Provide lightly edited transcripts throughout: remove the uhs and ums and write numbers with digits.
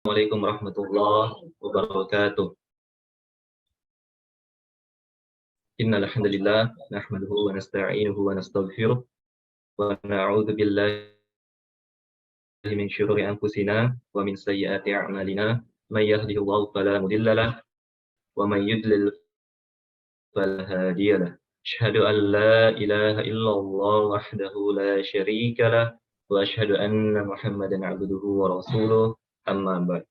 Assalamualaikum warahmatullahi wabarakatuh. Innal hamdalillah nahmaduhu wa nasta'inuhu wa nastaghfiruh wa na'udzu billahi min syururi anfusina wa min sayyiati a'malina. May yahdihillahu fala mudilla lahu wa may yudlil fala hadiya lahu. Asyhadu an la ilaha illallah wahdahu la syarika lahu wa asyhadu anna Muhammadan 'abduhu wa rasuluh. Amma ba'd.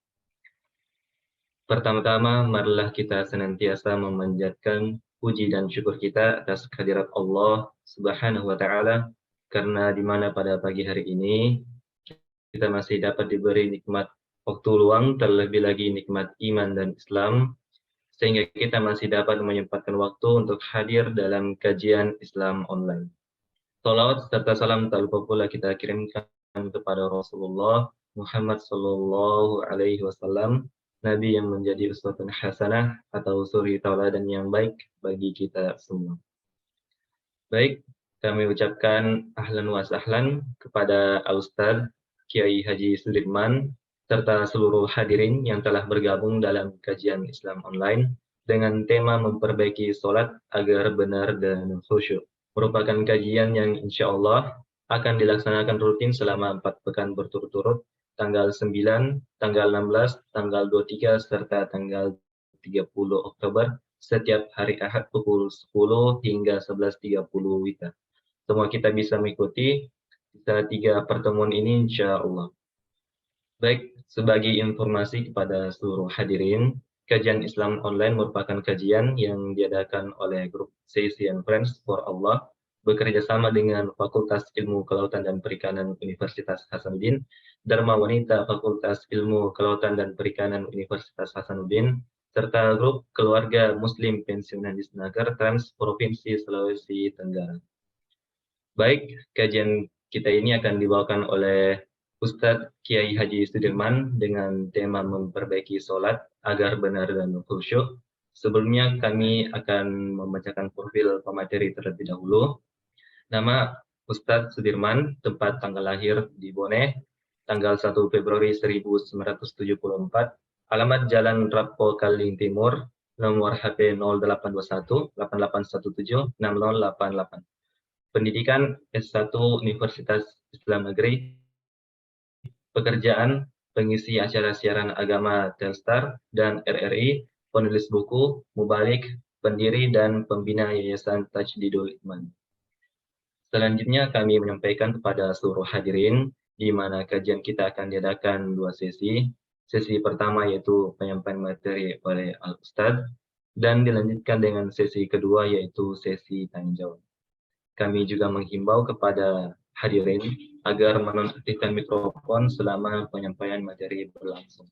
Pertama-tama, marilah kita senantiasa memanjatkan puji dan syukur kita atas kehadirat Allah Subhanahu wa Ta'ala, karena di mana pada pagi hari ini kita masih dapat diberi nikmat waktu luang, terlebih lagi nikmat iman dan Islam, sehingga kita masih dapat menyempatkan waktu untuk hadir dalam kajian Islam online. Salawat serta salam tak lupa pula kita kirimkan kepada Rasulullah Muhammad Sallallahu Alaihi Wasallam, Nabi yang menjadi uswatun hasanah atau suri tauladan yang baik bagi kita semua. Baik, kami ucapkan ahlan wa sahlan kepada Al-Ustadz Kiai Haji Sudirman serta seluruh hadirin yang telah bergabung dalam kajian Islam online dengan tema memperbaiki sholat agar benar dan khusyuk. Merupakan kajian yang insya Allah akan dilaksanakan rutin selama 4 pekan berturut-turut, tanggal 9, tanggal 16, tanggal 23, serta tanggal 30 Oktober, setiap hari Ahad pukul 10 hingga 11.30 WITA. Semua kita bisa mengikuti bisa 3 pertemuan ini insya Allah. Baik, sebagai informasi kepada seluruh hadirin, kajian Islam online merupakan kajian yang diadakan oleh grup Sesi and Friends for Allah, bekerja sama dengan Fakultas Ilmu Kelautan dan Perikanan Universitas Hasanuddin, Dharma Wanita Fakultas Ilmu Kelautan dan Perikanan Universitas Hasanuddin, serta grup Keluarga Muslim Pensiunan di Senagar Trans Provinsi Sulawesi Tenggara. Baik, kajian kita ini akan dibawakan oleh Ustadz Kiai Haji Sudirman dengan tema memperbaiki sholat agar benar dan khusyuk. Sebelumnya kami akan membacakan profil pemateri terlebih dahulu. Nama Ustadz Sudirman, tempat tanggal lahir di Bone, tanggal 1 Februari 1974, alamat Jalan Rapo Kaling Timur, nomor HP 0821 8817 6088. Pendidikan S1 Universitas Islam Negeri, pekerjaan pengisi acara siaran agama Telstar dan RRI, penulis buku, mubalik, pendiri dan pembina Yayasan Tajdidul Iman. Selanjutnya kami menyampaikan kepada seluruh hadirin di mana kajian kita akan diadakan 2 sesi. Sesi pertama yaitu penyampaian materi oleh Al-Ustadz dan dilanjutkan dengan sesi kedua yaitu sesi tanya jawab. Kami juga menghimbau kepada hadirin agar menonaktifkan mikrofon selama penyampaian materi berlangsung.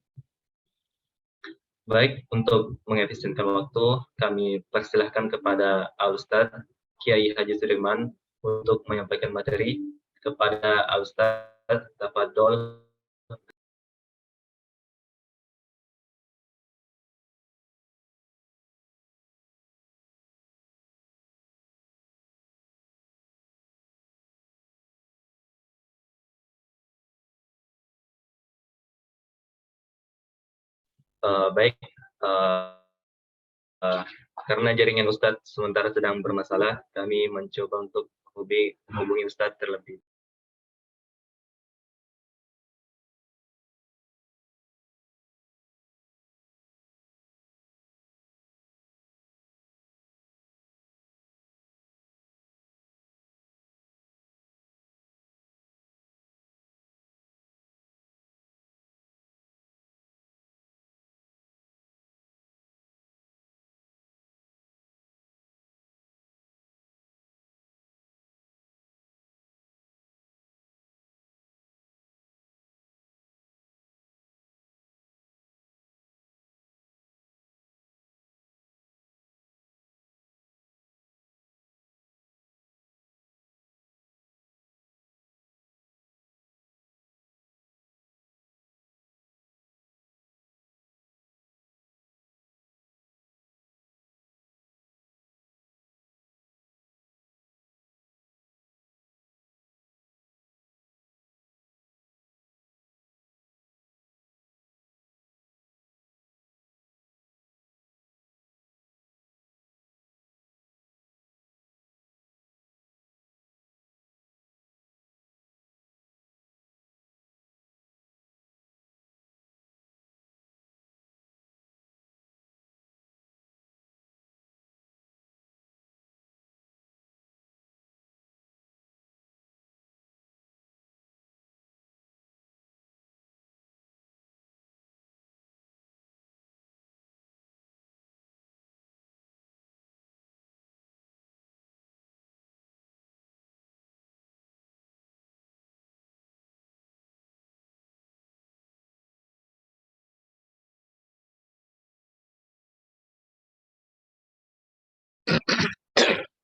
Baik, untuk mengefisienkan waktu, kami persilahkan kepada Al-Ustadz Kiai Haji Sudirman untuk menyampaikan materi. Kepada Al-Ustadz, tafadhol. Baik, karena jaringan Ustadz sementara sedang bermasalah, kami mencoba untuk menghubungi Ustadz terlebih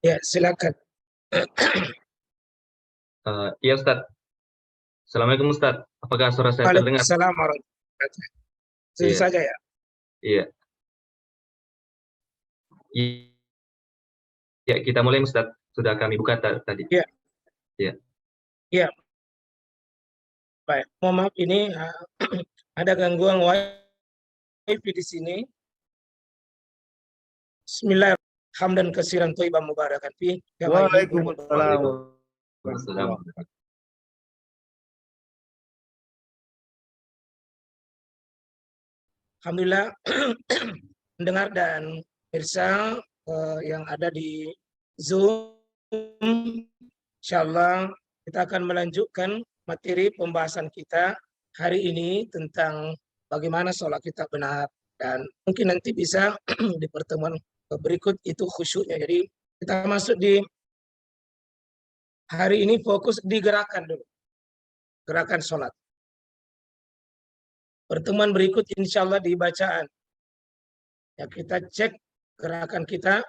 Ya, silakan. Iya Ustaz. Assalamualaikum Ustaz. Apakah suara saya terdengar? Waalaikumsalam warahmatullahi wabarakatuh. Tentu Iya, saja ya. iya. Iya, kita mulai Ustaz. Sudah kami buka tadi. Iya, Iya. iya. Baik. Mohon maaf ini ada gangguan wifi di sini. Bismillahirrahmanirrahim. Hamdan katsiran thayyiban mubarakan fi. Waalaikumsalam. Waalaikumsalam. Alhamdulillah mendengar dan pemirsa yang ada di Zoom, insyaallah kita akan melanjutkan materi pembahasan kita hari ini tentang bagaimana sholat kita benar, dan mungkin nanti bisa di pertemuan berikut itu khusyuknya. Jadi kita masuk di hari ini fokus di gerakan dulu, gerakan sholat. Pertemuan berikut insya Allah di bacaan. Ya, kita cek gerakan kita.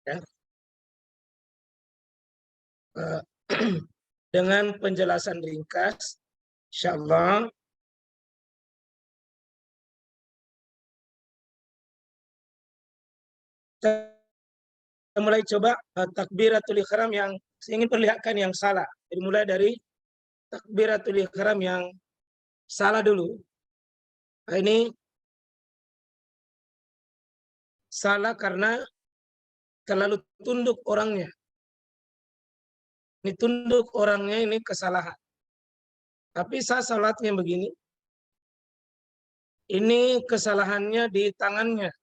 Ya. Dengan penjelasan ringkas, insya Allah. Kita mulai coba takbiratul ihram yang saya ingin perlihatkan yang salah. Jadi mulai dari takbiratul ihram yang salah dulu. Nah, ini salah karena terlalu tunduk orangnya. Ini tunduk orangnya, ini kesalahan. Tapi saya salatnya begini. Ini kesalahannya di tangannya.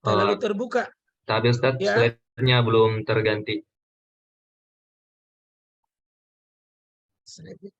Terlalu terbuka. Tapi Ustaz, Ya. slide-nya belum terganti. Slide-nya.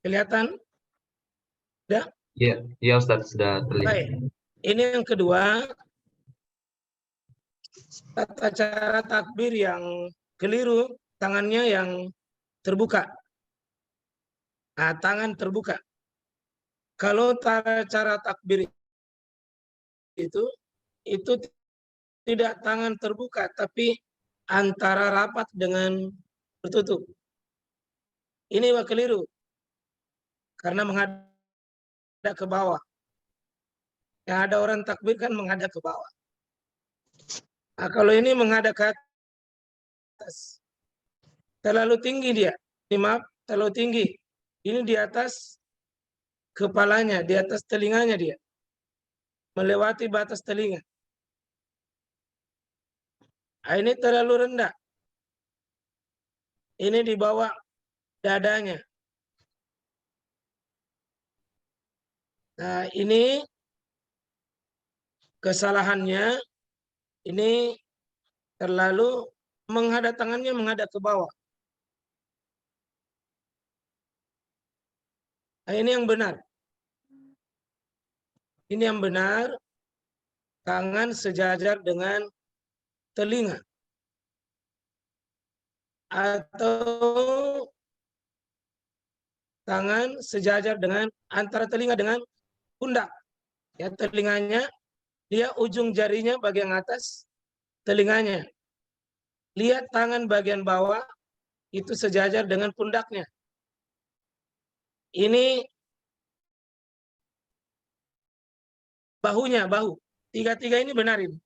Kelihatan? Sudah? Iya Ustaz, sudah terlihat. Baik. Ini yang kedua, tata cara takbir yang keliru, tangannya yang terbuka. Nah, tangan terbuka. Kalau tata cara takbir itu tidak tangan terbuka, tapi antara rapat dengan tertutup. Ini keliru. Karena menghadap ke bawah. Yang ada orang takbir kan menghadap ke bawah. Nah, kalau ini menghadap ke atas. Terlalu tinggi dia. Ini maaf, terlalu tinggi. Ini di atas kepalanya, di atas telinganya dia. Melewati batas telinga. Nah, ini terlalu rendah. Ini di bawah dadanya. Nah, ini kesalahannya, ini terlalu menghadap tangannya menghadap ke bawah. Nah, ini yang benar. Ini yang benar, tangan sejajar dengan telinga. Atau tangan sejajar dengan antara telinga dengan pundak. Ya, telinganya, dia ujung jarinya bagian atas telinganya. Lihat tangan bagian bawah itu sejajar dengan pundaknya. Ini bahunya, bahu. Tiga-tiga ini benar ini.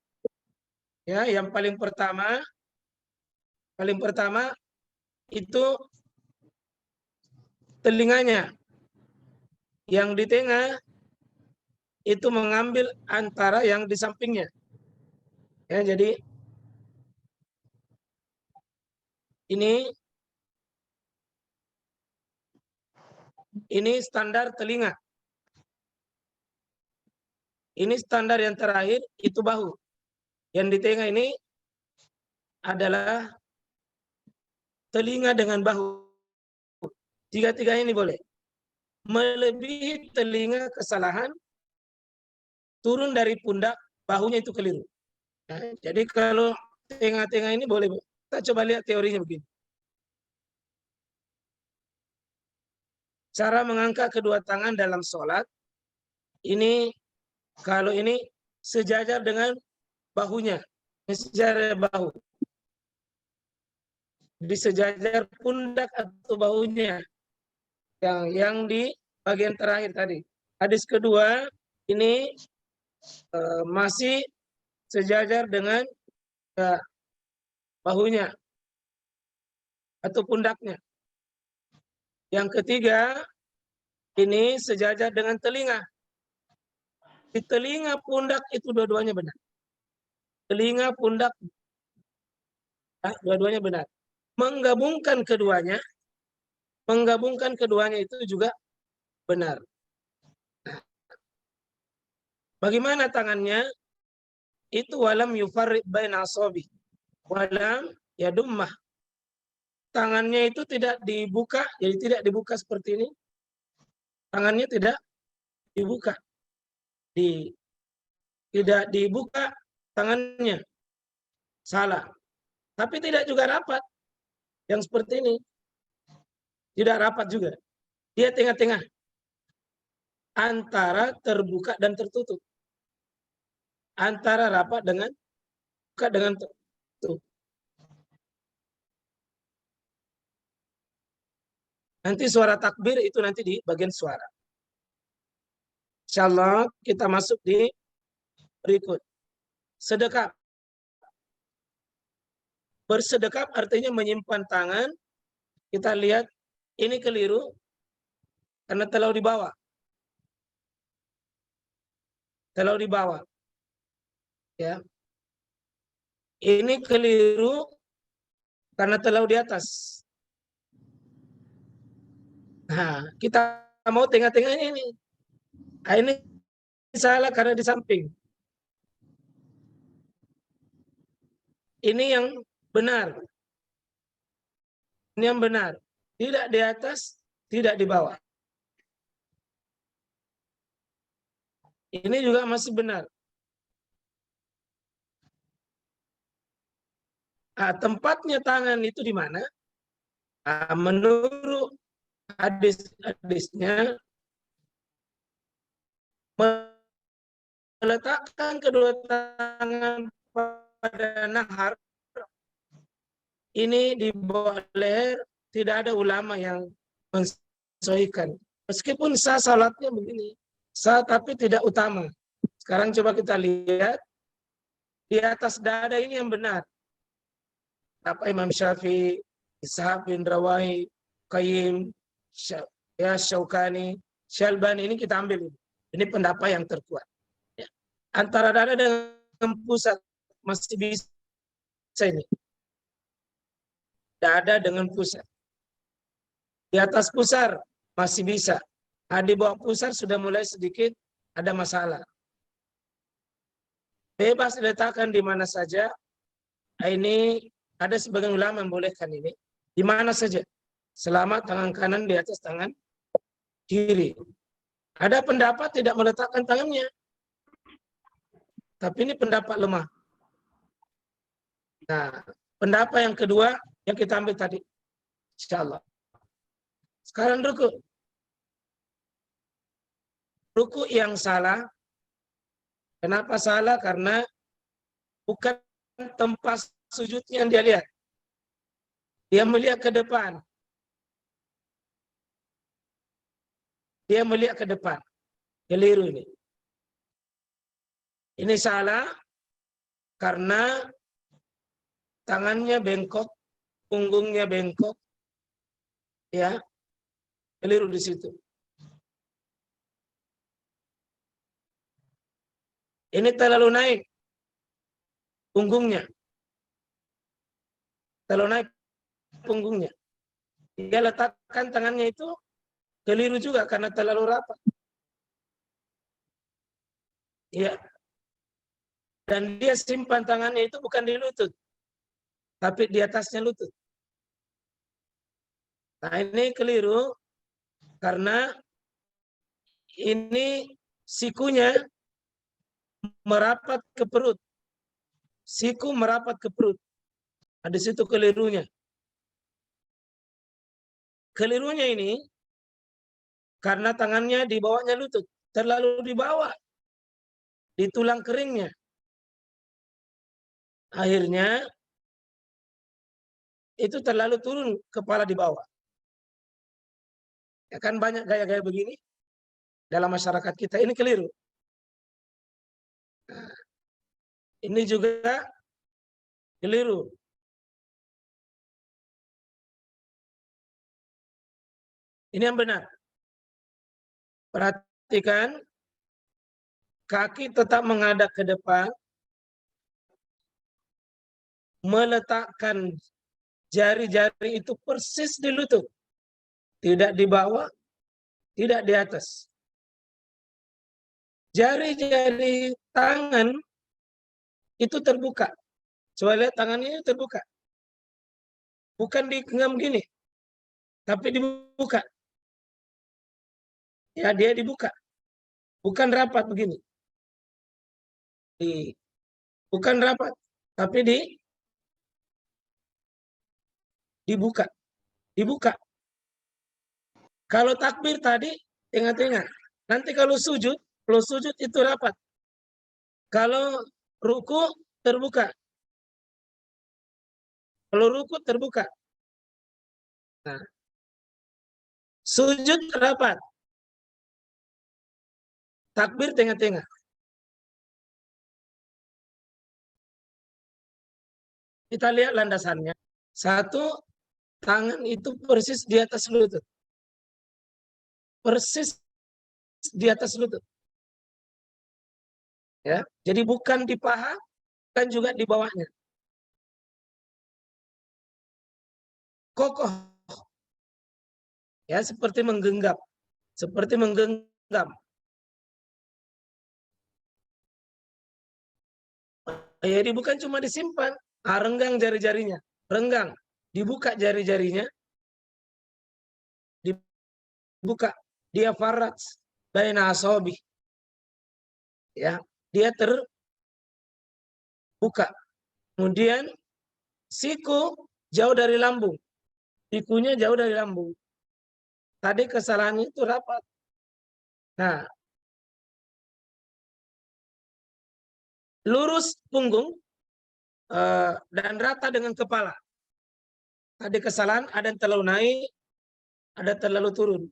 Ya, yang paling pertama itu telinganya. Yang di tengah itu mengambil antara yang di sampingnya. Ya, jadi ini standar telinga. Ini standar yang terakhir itu bahu. Yang di tengah ini adalah telinga dengan bahu. Tiga-tiga ini boleh. Melebihi telinga kesalahan, turun dari pundak, bahunya itu keliru. Nah, jadi kalau tengah-tengah ini boleh. Kita coba lihat teorinya begini. Cara mengangkat kedua tangan dalam sholat, ini kalau ini sejajar dengan bahunya, sejajar bahu. Di sejajar pundak atau bahunya, yang di bagian terakhir tadi. Hadis kedua ini masih sejajar dengan bahunya atau pundaknya. Yang ketiga ini sejajar dengan telinga. Di telinga pundak itu dua-duanya benar. Telinga pundak dua-duanya benar. Menggabungkan keduanya itu juga benar. Bagaimana tangannya? Itu walam yufarriq baina asabi. Walam yadummah. Tangannya itu tidak dibuka, jadi tidak dibuka seperti ini. Tangannya tidak dibuka. Tidak dibuka tangannya. Salah. Tapi tidak juga rapat. Yang seperti ini. Tidak rapat juga. Dia tengah-tengah. Antara terbuka dan tertutup. Antara rapat dengan buka dengan tertutup. Nanti suara takbir itu nanti di bagian suara. Insyaallah kita masuk di berikut. Sedekap. Bersedekap artinya menyimpan tangan. Kita lihat ini keliru karena terlalu di bawah. Terlalu di bawah. Ya. Ini keliru karena terlalu di atas. Nah, kita mau tengah-tengahnya ini. Nah, ini salah karena di samping. Ini yang benar. Ini yang benar. Tidak di atas, tidak di bawah. Ini juga masih benar. Nah, tempatnya tangan itu di mana? Nah, menurut hadisnya meletakkan kedua tangan pada nahar ini di bawah leher, tidak ada ulama yang mensesuaikan. Meskipun sah salatnya begini, sah tapi tidak utama. Sekarang coba kita lihat di atas dada ini yang benar. Apa Imam Syafi'i, Ishaq bin Rawahi, Qayyim, Syaukani, Syalbani ini kita ambil. Ini pendapat yang terkuat. Ya. Antara dada dengan pusat masih bisa ini. Dada dengan pusat. Di atas pusar masih bisa. Nah, di bawah pusar sudah mulai sedikit ada masalah. Bebas diletakkan di mana saja. Nah, ini ada sebagian ulama membolehkan ini. Di mana saja. Selama tangan kanan di atas tangan kiri. Ada pendapat tidak meletakkan tangannya. Tapi ini pendapat lemah. Nah, pendapat yang kedua yang kita ambil tadi. Insyaallah. Sekarang ruku. Ruku yang salah. Kenapa salah? Karena bukan tempat sujudnya yang dia lihat. Dia melihat ke depan. Dia melihat ke depan. Keliru ini. Ini salah karena tangannya bengkok, punggungnya bengkok, ya. Keliru di situ. Ini terlalu naik punggungnya. Terlalu naik punggungnya. Dia letakkan tangannya itu keliru juga karena terlalu rapat. Ya. Dan dia simpan tangannya itu bukan di lutut, tapi di atasnya lutut. Nah, ini keliru karena ini sikunya merapat ke perut. Siku merapat ke perut. Nah, di situ kelirunya. Kelirunya ini karena tangannya di bawahnya lutut, terlalu di bawah, di tulang keringnya. Akhirnya itu terlalu turun kepala di bawah. Ya kan banyak gaya-gaya begini dalam masyarakat kita, ini keliru. Nah, ini juga keliru. Ini yang benar. Perhatikan, kaki tetap menghadap ke depan, meletakkan jari-jari itu persis di lutut. Tidak di bawah, tidak di atas. Jari-jari tangan itu terbuka. Coba lihat tangannya terbuka. Bukan digenggam gini, tapi dibuka. Ya, dia dibuka. Bukan rapat begini. Bukan rapat, tapi dibuka. Dibuka. Kalau takbir tadi, ingat-ingat. Nanti kalau sujud itu rapat. Kalau ruku terbuka. Kalau ruku terbuka. Nah, sujud rapat. Takbir tengah-tengah. Kita lihat landasannya. Satu, tangan itu persis di atas lutut. Persis di atas lutut. Ya, jadi bukan di paha, bukan juga di bawahnya. Kokoh. Ya, seperti menggenggam. Seperti menggenggam. Jadi bukan cuma disimpan, renggang jari-jarinya. Renggang. Dibuka jari-jarinya. Dibuka. Dia faraj. Baina asobi. Ya, dia terbuka. Kemudian siku jauh dari lambung. Sikunya jauh dari lambung. Tadi kesalahannya itu rapat. Nah, lurus punggung dan rata dengan kepala. Tadi kesalahan ada yang terlalu naik, ada terlalu turun.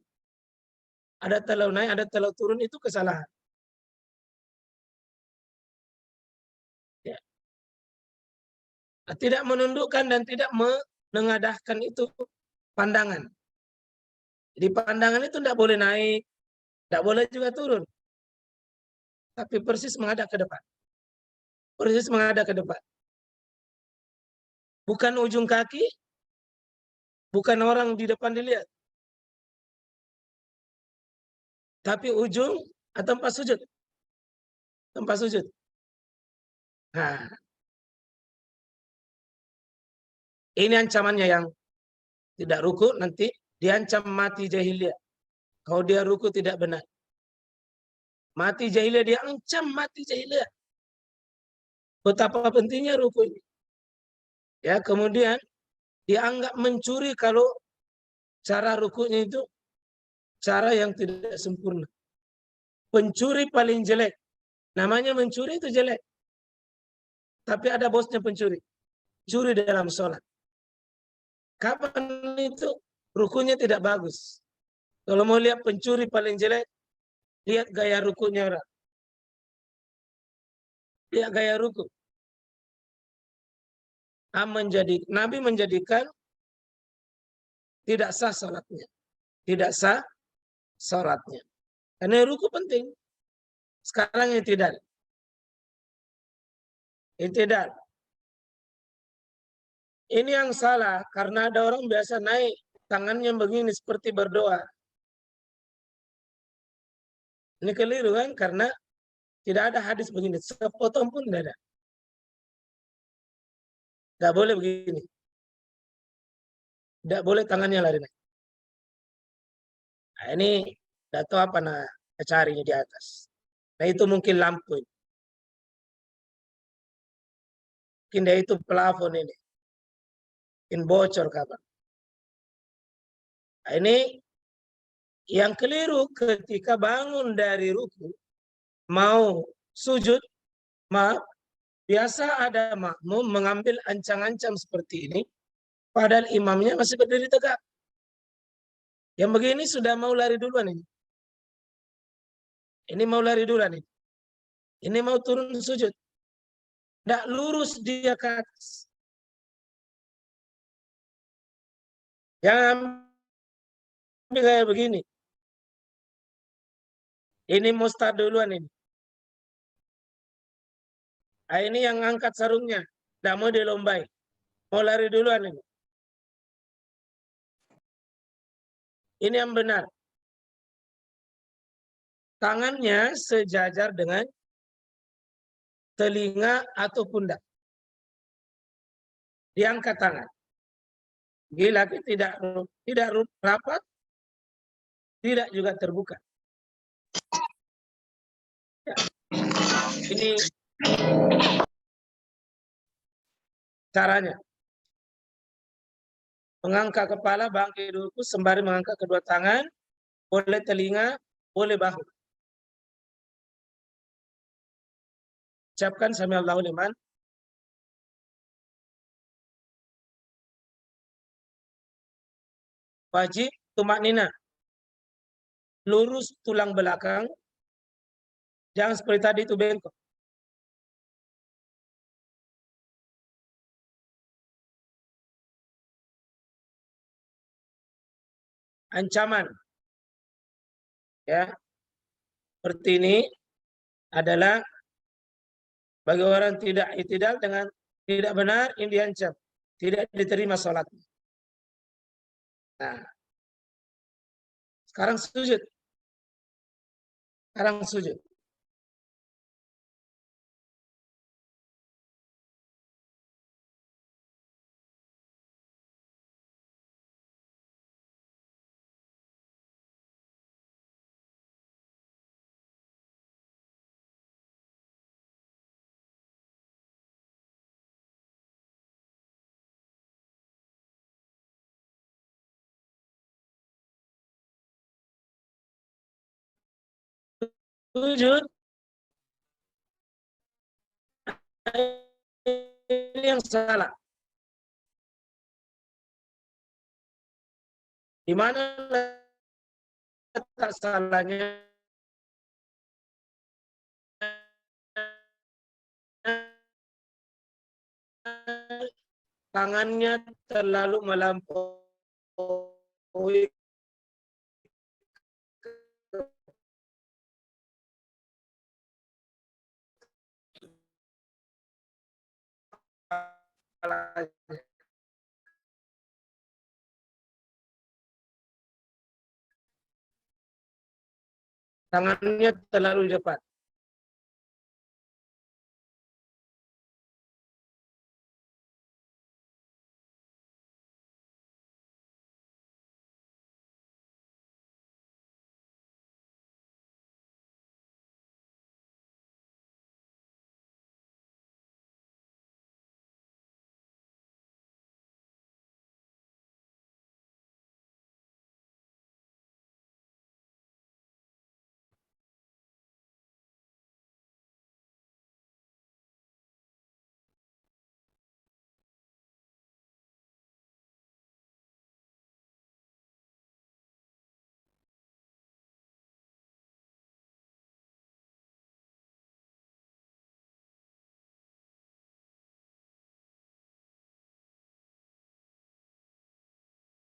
Ada terlalu naik, ada terlalu turun, itu kesalahan. Ya. Tidak menundukkan dan tidak menengadahkan itu pandangan. Jadi pandangan itu tidak boleh naik, tidak boleh juga turun. Tapi persis menghadap ke depan. Persis menghadap ke depan. Bukan ujung kaki, bukan orang di depan dilihat. Tapi ujung atau tempat sujud. Tempat sujud. Nah, ini ancamannya yang tidak ruku nanti diancam mati jahiliyah. Kalau dia ruku tidak benar. Mati jahiliyah, dia ancam mati jahiliyah. Betapa pentingnya ruku ini. Ya, kemudian dianggap mencuri kalau cara rukunya itu cara yang tidak sempurna. Pencuri paling jelek. Namanya mencuri itu jelek. Tapi ada bosnya pencuri. Curi dalam sholat. Kapan itu rukunya tidak bagus? Kalau mau lihat pencuri paling jelek, lihat gaya rukunya orang. Lihat gaya ruku. Nabi menjadikan tidak sah sholatnya. tidak sah sholatnya. Karena ruku penting. Sekarang i'tidal. I'tidal. Ini yang salah karena ada orang biasa naik tangannya begini seperti berdoa. Ini keliru kan karena tidak ada hadis begini. Sepotong pun tidak ada. Tidak boleh begini. Tidak boleh tangannya lari naik. Nah, ini tidak tahu apa carinya di atas. Nah itu mungkin lampu ini. Mungkin dia itu plafon ini. Mungkin bocor kapan. Nah, ini yang keliru ketika bangun dari ruku, mau sujud, maaf, biasa ada makmum mengambil ancang-ancang seperti ini, padahal imamnya masih berdiri tegak. Yang begini sudah mau lari duluan ini. Ini mau lari duluan ini. Ini mau turun sujud. Tidak lurus dia ke atas. Jangan kayak begini. Ini mau start duluan ini. Nah, ini yang angkat sarungnya. Tidak mau dilombai. Mau lari duluan ini. Ini yang benar. Tangannya sejajar dengan telinga atau pundak. Diangkat tangan. Gila tidak rapat, tidak juga terbuka. Ya. Ini caranya. Mengangkat kepala, bangkit dulu sembari mengangkat kedua tangan, boleh telinga, boleh bahu. Ucapkan sami Allahu liman. Wajib tumak nina. Lurus tulang belakang. Jangan seperti tadi itu bengkok. Ancaman. Ya. Seperti ini adalah bagi orang tidak i'tidal dengan tidak benar, ini diancam. Tidak diterima sholat. Nah. Sekarang sujud. Sekarang sujud. Sujud. Ini yang salah. Di mana letak salahnya? Tangannya terlalu melampaui kepalanya. Tangannya terlalu cepat.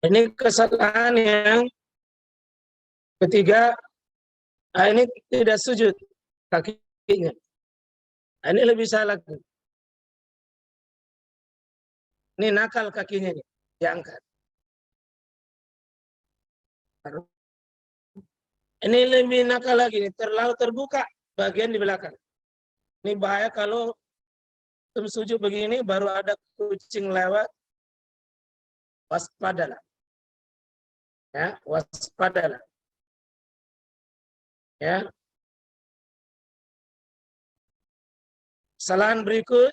Ini kesalahan yang Ketiga, ini tidak sujud kakinya. Ini lebih salah. Ini nakal kakinya nih, diangkat. Ini lebih nakal lagi nih, terlalu terbuka bagian di belakang. Ini bahaya kalau sujud begini baru ada kucing lewat, waspadalah. Ya, waspadalah. Ya. Kesalahan berikut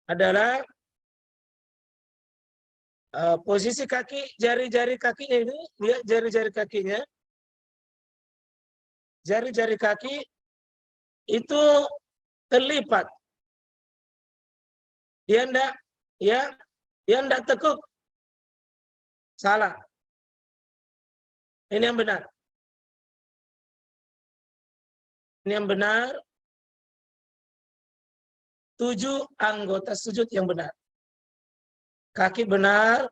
adalah posisi kaki, jari-jari kakinya ini, lihat jari-jari kakinya. Jari-jari kaki itu terlipat. Dia enggak tekuk. Salah. Ini yang benar. Ini yang benar. 7 anggota sujud yang benar. Kaki benar,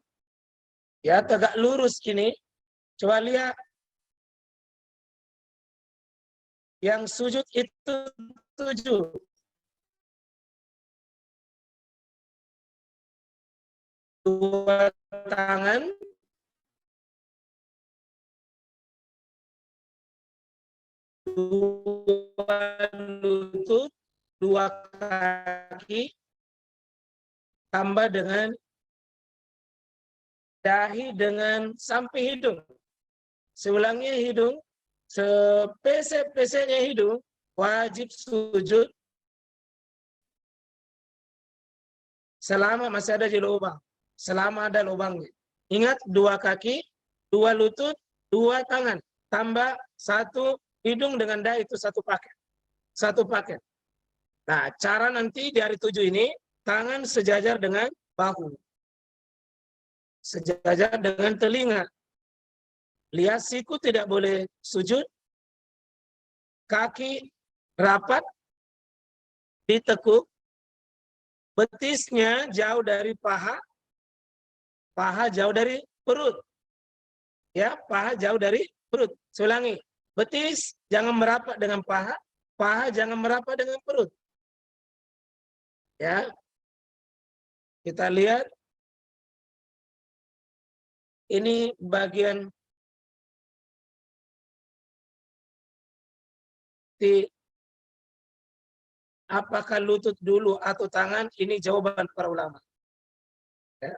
ya tegak lurus ini. Coba lihat. Yang sujud itu 7. Dua tangan, dua lutut, 2 kaki, tambah dengan dahi dengan sampai hidung. Seulangnya hidung, sepesek-peseknya hidung, wajib sujud selama masih ada di lubang. Selama ada lubangnya. Ingat, 2 kaki, 2 lutut, 2 tangan. Tambah 1 hidung dengan dahi, itu 1 paket. 1 paket. Nah, cara nanti di hari 7 ini, tangan sejajar dengan bahu. Sejajar dengan telinga. Lihat, siku tidak boleh sujud. Kaki rapat, ditekuk. Betisnya jauh dari paha. Paha jauh dari perut. Ya, paha jauh dari perut. Saya ulangi. Betis jangan merapat dengan paha. Paha jangan merapat dengan perut. Ya. Kita lihat. Ini bagian apakah lutut dulu atau tangan? Ini jawaban para ulama. Ya.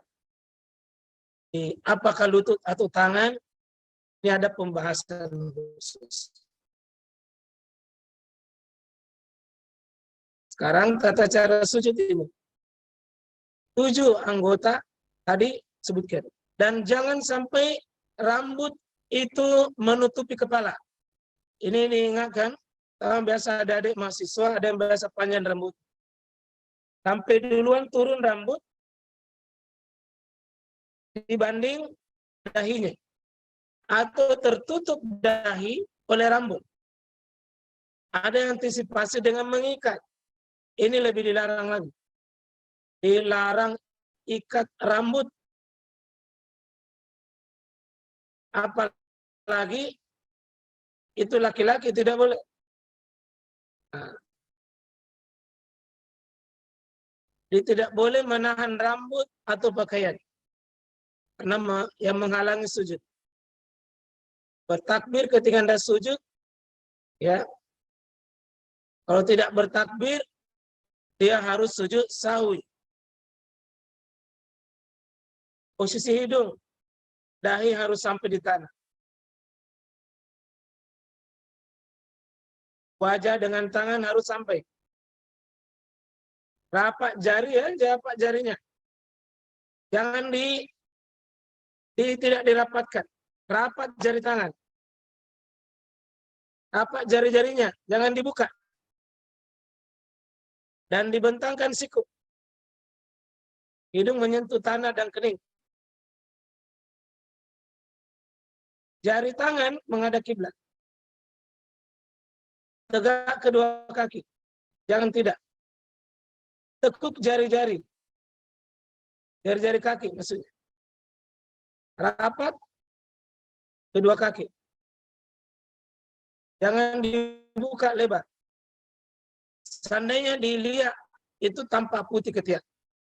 Apakah lutut atau tangan? Ini ada pembahasan khusus. Sekarang tata cara sujud ini. 7 anggota tadi sebutkan. Dan jangan sampai rambut itu menutupi kepala. Ini diingatkan. Biasa ada adik mahasiswa, ada yang biasa panjang rambut. Sampai duluan turun rambut dibanding dahinya. Atau tertutup dahi oleh rambut. Ada yang antisipasi dengan mengikat. Ini lebih dilarang lagi. Dilarang ikat rambut. Apalagi itu laki-laki tidak boleh. Nah, dia tidak boleh menahan rambut atau pakaian. Karena yang menghalangi sujud. Bertakbir ketika Anda sujud, ya. Kalau tidak bertakbir, dia harus sujud sahwi. Posisi hidung, dahi harus sampai di tanah. Wajah dengan tangan harus sampai. Rapat jari ya, rapat jarinya. Jangan tidak dirapatkan. Rapat jari tangan. Rapat jari-jarinya, jangan dibuka. Dan dibentangkan siku. Hidung menyentuh tanah dan kening. Jari tangan menghadap kiblat. Tegak kedua kaki. Jangan tidak. Tekuk jari-jari. Jari-jari kaki maksudnya. rapat kedua kaki. Jangan dibuka lebar. Seandainya dilihat itu tampak putih ketiak.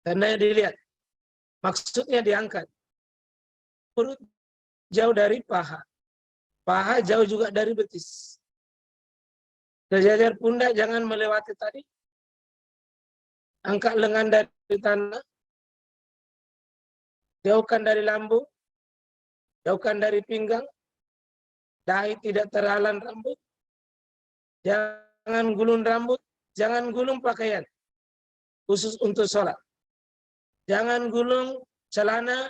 Seandainya dilihat, maksudnya diangkat. Perut jauh dari paha. Paha jauh juga dari betis. Sejajar pundak jangan melewati tadi. Angkat lengan dari tanah. Jauhkan dari lambung. Jauhkan dari pinggang. Dahi tidak terhalang rambut. Jangan gulung rambut. Jangan gulung pakaian. Khusus untuk sholat. Jangan gulung celana.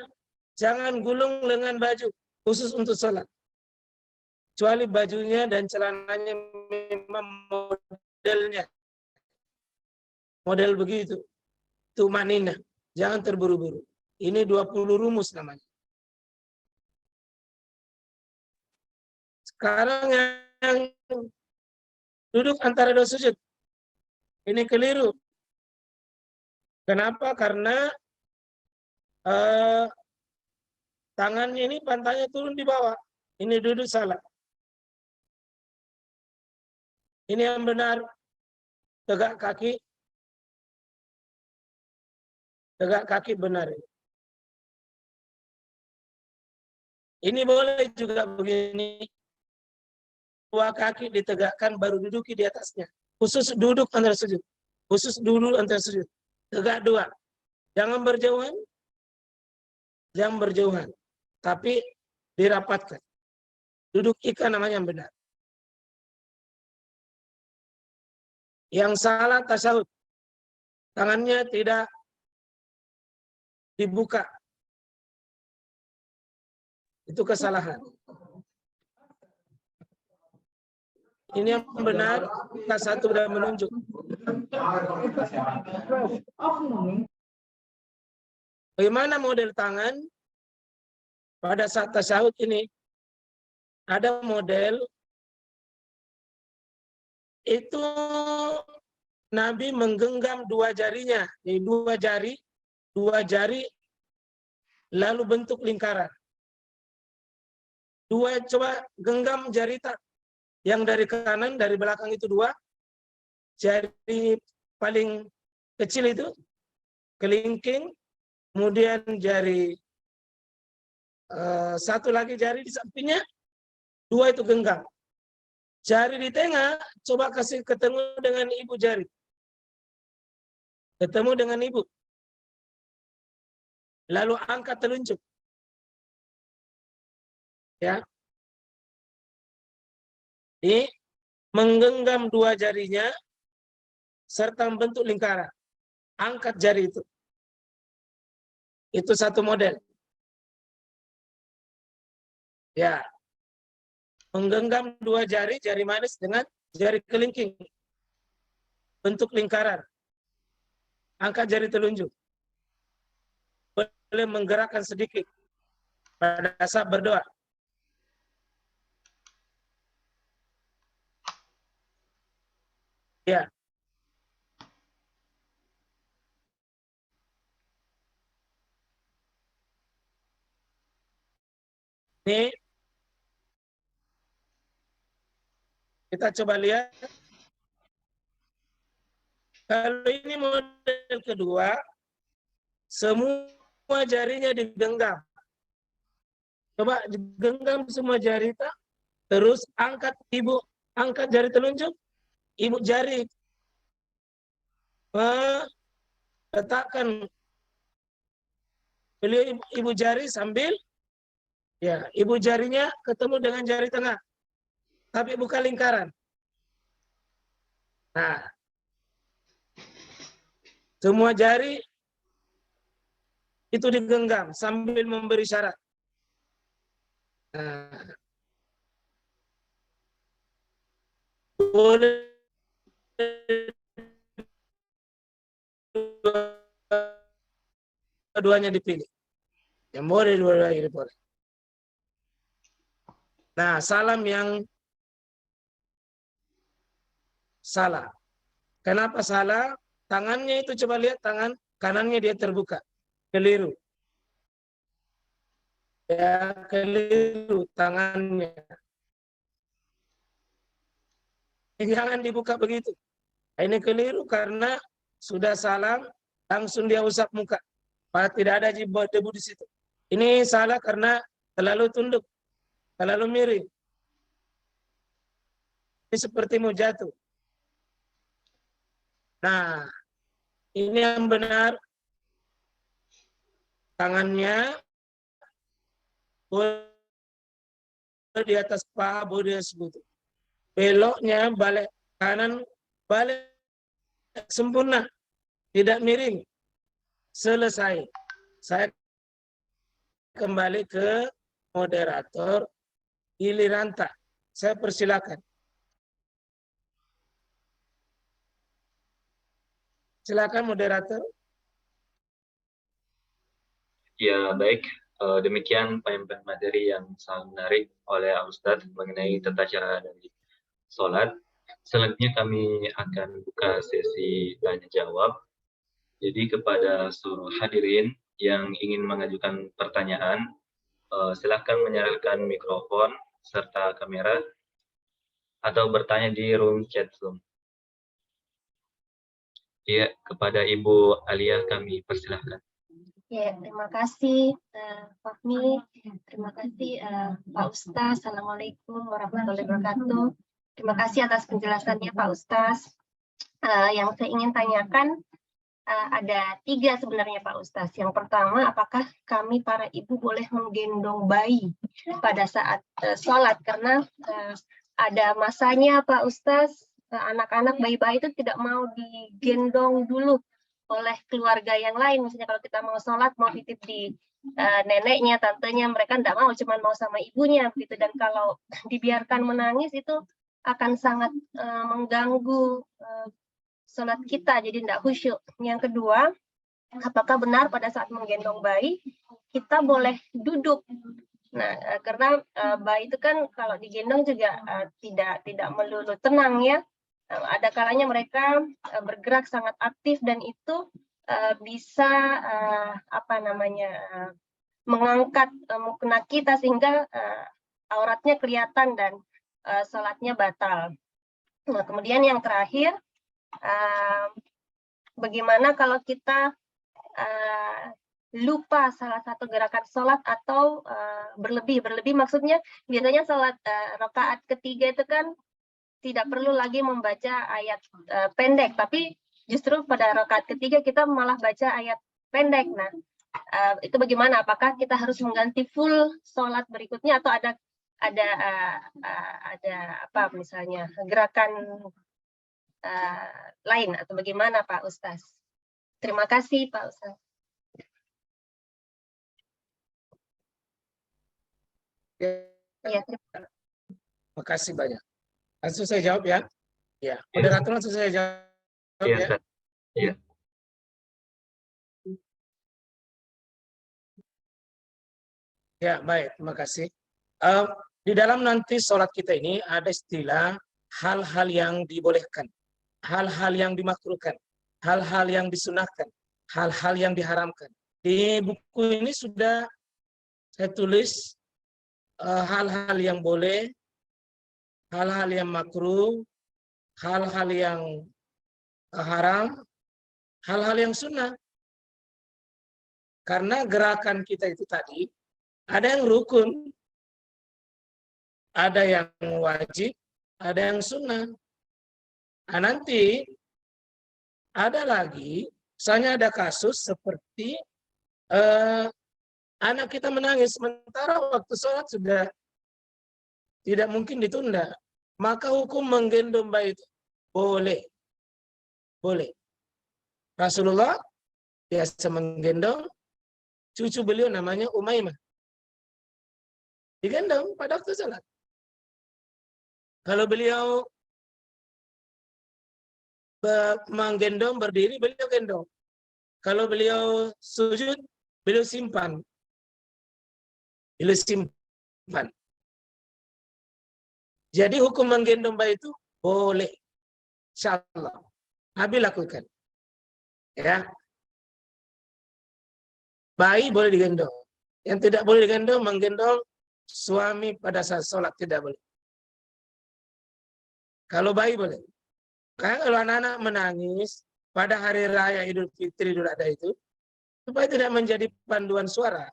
Jangan gulung lengan baju. Khusus untuk sholat. Kecuali bajunya dan celananya memang modelnya. Model begitu. Tumanina. Jangan terburu-buru. Ini 20 rumus namanya. Sekarang yang duduk antara dua sujud. Ini keliru. Kenapa? Karena tangannya ini pantatnya turun di bawah. Ini duduk salah. Ini yang benar. Tegak kaki. Tegak kaki benar. Ini boleh juga begini. Dua kaki ditegakkan baru duduki di atasnya. Khusus duduk antara sujud. Khusus duduk antara sujud. Tegak dua. Jangan berjauhan. Jangan berjauhan. Tapi dirapatkan. Duduk ika namanya yang benar. Yang salah tasyahud. Tangannya tidak dibuka. Itu kesalahan. Ini yang benar. Kita satu sudah menunjuk. Bagaimana model tangan pada saat tasyahud ini? Ada model itu Nabi menggenggam dua jarinya, jadi dua jari lalu bentuk lingkaran. Coba genggam jari tak yang dari kanan, dari belakang itu dua, jari paling kecil itu kelingking, kemudian jari satu lagi jari di sampingnya, dua itu genggam. Jari di tengah, coba kasih ketemu dengan ibu jari. Ketemu dengan ibu. Lalu angkat telunjuk. Ya. Ini menggenggam dua jarinya, serta membentuk lingkaran. Angkat jari itu. Itu satu model. Ya. Menggenggam dua jari, jari manis dengan jari kelingking. Bentuk lingkaran. Angkat jari telunjuk. Boleh menggerakkan sedikit pada saat berdoa. Ya. Ini kita coba lihat. Kalau ini model kedua, semua jarinya digenggam. Coba genggam semua jari tak, terus angkat angkat jari telunjuk, ibu jari letakkan beliau ibu jari sambil ya ibu jarinya ketemu dengan jari tengah, tapi bukan lingkaran. Nah, semua jari itu digenggam sambil memberi syarat. Nah, boleh dua-duanya dipilih. Yang boleh dua-duanya dipilih. Nah, salam yang salah. Kenapa salah? Tangannya itu coba lihat tangan kanannya dia terbuka. Keliru. Ya, keliru tangannya. Jangan dibuka begitu. Ini keliru karena sudah salam, langsung dia usap muka. Tidak ada debu di situ. Ini salah karena terlalu tunduk, terlalu miring. Ini seperti mau jatuh. Nah, ini yang benar. Tangannya boleh di atas paha, boleh disebut. Beloknya balik kanan, balik sempurna, tidak miring. Selesai. Saya kembali ke moderator giliran tak. Saya persilakan. Silakan moderator. Ya, baik. Demikian penyampaian materi yang sangat menarik oleh Ustadz mengenai tata cara dari sholat. Selanjutnya kami akan buka sesi tanya jawab. Jadi kepada seluruh hadirin yang ingin mengajukan pertanyaan, silakan menyalakan mikrofon serta kamera atau bertanya di room chat Zoom. Ya, kepada Ibu Alia kami persilahkan. Ya, terima kasih Fahmi, terima kasih Pak Ustaz. Assalamualaikum warahmatullahi wabarakatuh. Terima kasih atas penjelasannya Pak Ustaz. Yang saya ingin tanyakan ada 3 sebenarnya Pak Ustaz. Yang pertama, apakah kami para ibu boleh menggendong bayi pada saat sholat? Karena ada masanya Pak Ustaz, anak-anak bayi-bayi itu tidak mau digendong dulu oleh keluarga yang lain. Misalnya kalau kita mau sholat, mau titip di neneknya, tantenya, mereka tidak mau, cuma mau sama ibunya begitu. Dan kalau dibiarkan menangis itu akan sangat mengganggu sholat kita, jadi tidak khusyuk. Yang kedua, apakah benar pada saat menggendong bayi kita boleh duduk? Nah, karena bayi itu kan kalau digendong juga tidak melulu tenang ya. Ada kalanya mereka bergerak sangat aktif dan itu bisa mengangkat mukena kita sehingga auratnya kelihatan dan sholatnya batal. Nah, kemudian yang terakhir, bagaimana kalau kita lupa salah satu gerakan sholat atau berlebih maksudnya biasanya sholat rakaat ketiga itu kan tidak perlu lagi membaca ayat pendek, tapi justru pada rakaat ketiga kita malah baca ayat pendek. Nah, itu bagaimana? Apakah kita harus mengganti full sholat berikutnya atau ada apa misalnya gerakan lain atau bagaimana Pak Ustaz? Terima kasih Pak Ustaz. Ya, terima kasih banyak. Langsung saya jawab ya. Ya, moderator langsung saya jawab ya. Iya. Ya, baik, terima kasih. Di dalam nanti sholat kita ini ada istilah hal-hal yang dibolehkan, hal-hal yang dimakruhkan, hal-hal yang disunahkan, hal-hal yang diharamkan. Di buku ini sudah saya tulis hal-hal yang boleh, hal-hal yang makruh, hal-hal yang haram, hal-hal yang sunnah. Karena gerakan kita itu tadi, ada yang rukun, ada yang wajib, ada yang sunnah. Nah, nanti ada lagi, misalnya ada kasus seperti anak kita menangis, sementara waktu sholat sudah tidak mungkin ditunda. Maka hukum menggendong bayi itu boleh. Boleh. Rasulullah biasa menggendong cucu beliau namanya Umaymah. Digendong pada waktu sholat. Kalau beliau menggendong berdiri, beliau gendong. Kalau beliau sujud, beliau simpan. Beliau simpan. Jadi hukum menggendong bayi itu boleh. Insyaallah. Nabi lakukan. Ya. Bayi boleh digendong. Yang tidak boleh digendong, menggendong suami pada saat sholat, tidak boleh. Kalau bayi boleh. Karena kalau anak-anak menangis pada hari raya Idul Fitri, Idul Adha itu, supaya tidak menjadi panduan suara.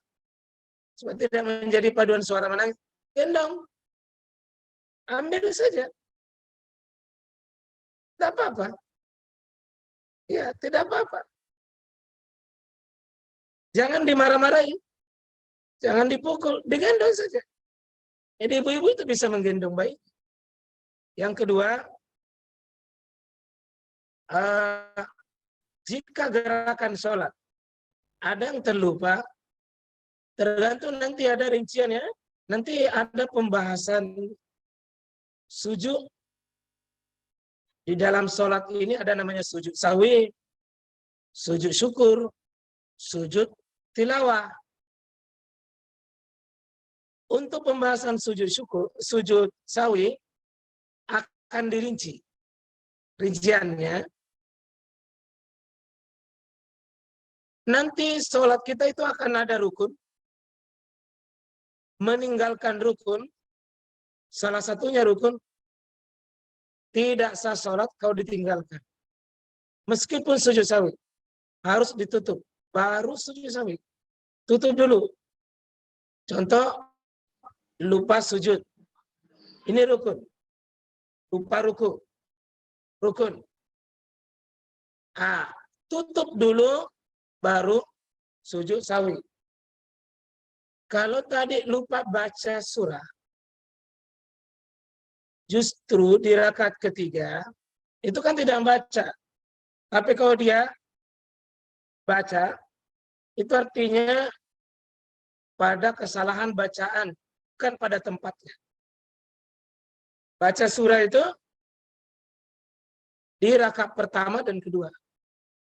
Supaya tidak menjadi paduan suara menangis, gendong. Ambil saja. Tidak apa-apa. Ya, tidak apa-apa. Jangan dimarah-marahi. Jangan dipukul. Digendong saja. Jadi ibu-ibu itu bisa menggendong bayi. Yang kedua, jika gerakan sholat ada yang terlupa, tergantung nanti ada rinciannya. Nanti ada pembahasan sujud. Di dalam sholat ini ada namanya sujud sahwi, sujud syukur, sujud tilawah. Untuk pembahasan sujud syukur, sujud sahwi akan dirinci. Rinciannya, nanti sholat kita itu akan ada rukun. Meninggalkan rukun, salah satunya rukun, tidak sah sholat kalau ditinggalkan. Meskipun sujud sahwi, harus ditutup. Baru sujud sahwi. Tutup dulu. Contoh, lupa sujud. Ini rukun. Lupa ruku. Rukun. Tutup dulu, baru sujud sahwi. Kalau tadi lupa baca surah, justru di rakaat ketiga, itu kan tidak membaca. Tapi kalau dia baca, itu artinya pada kesalahan bacaan, bukan pada tempatnya. Baca surah itu di rakaat pertama dan kedua.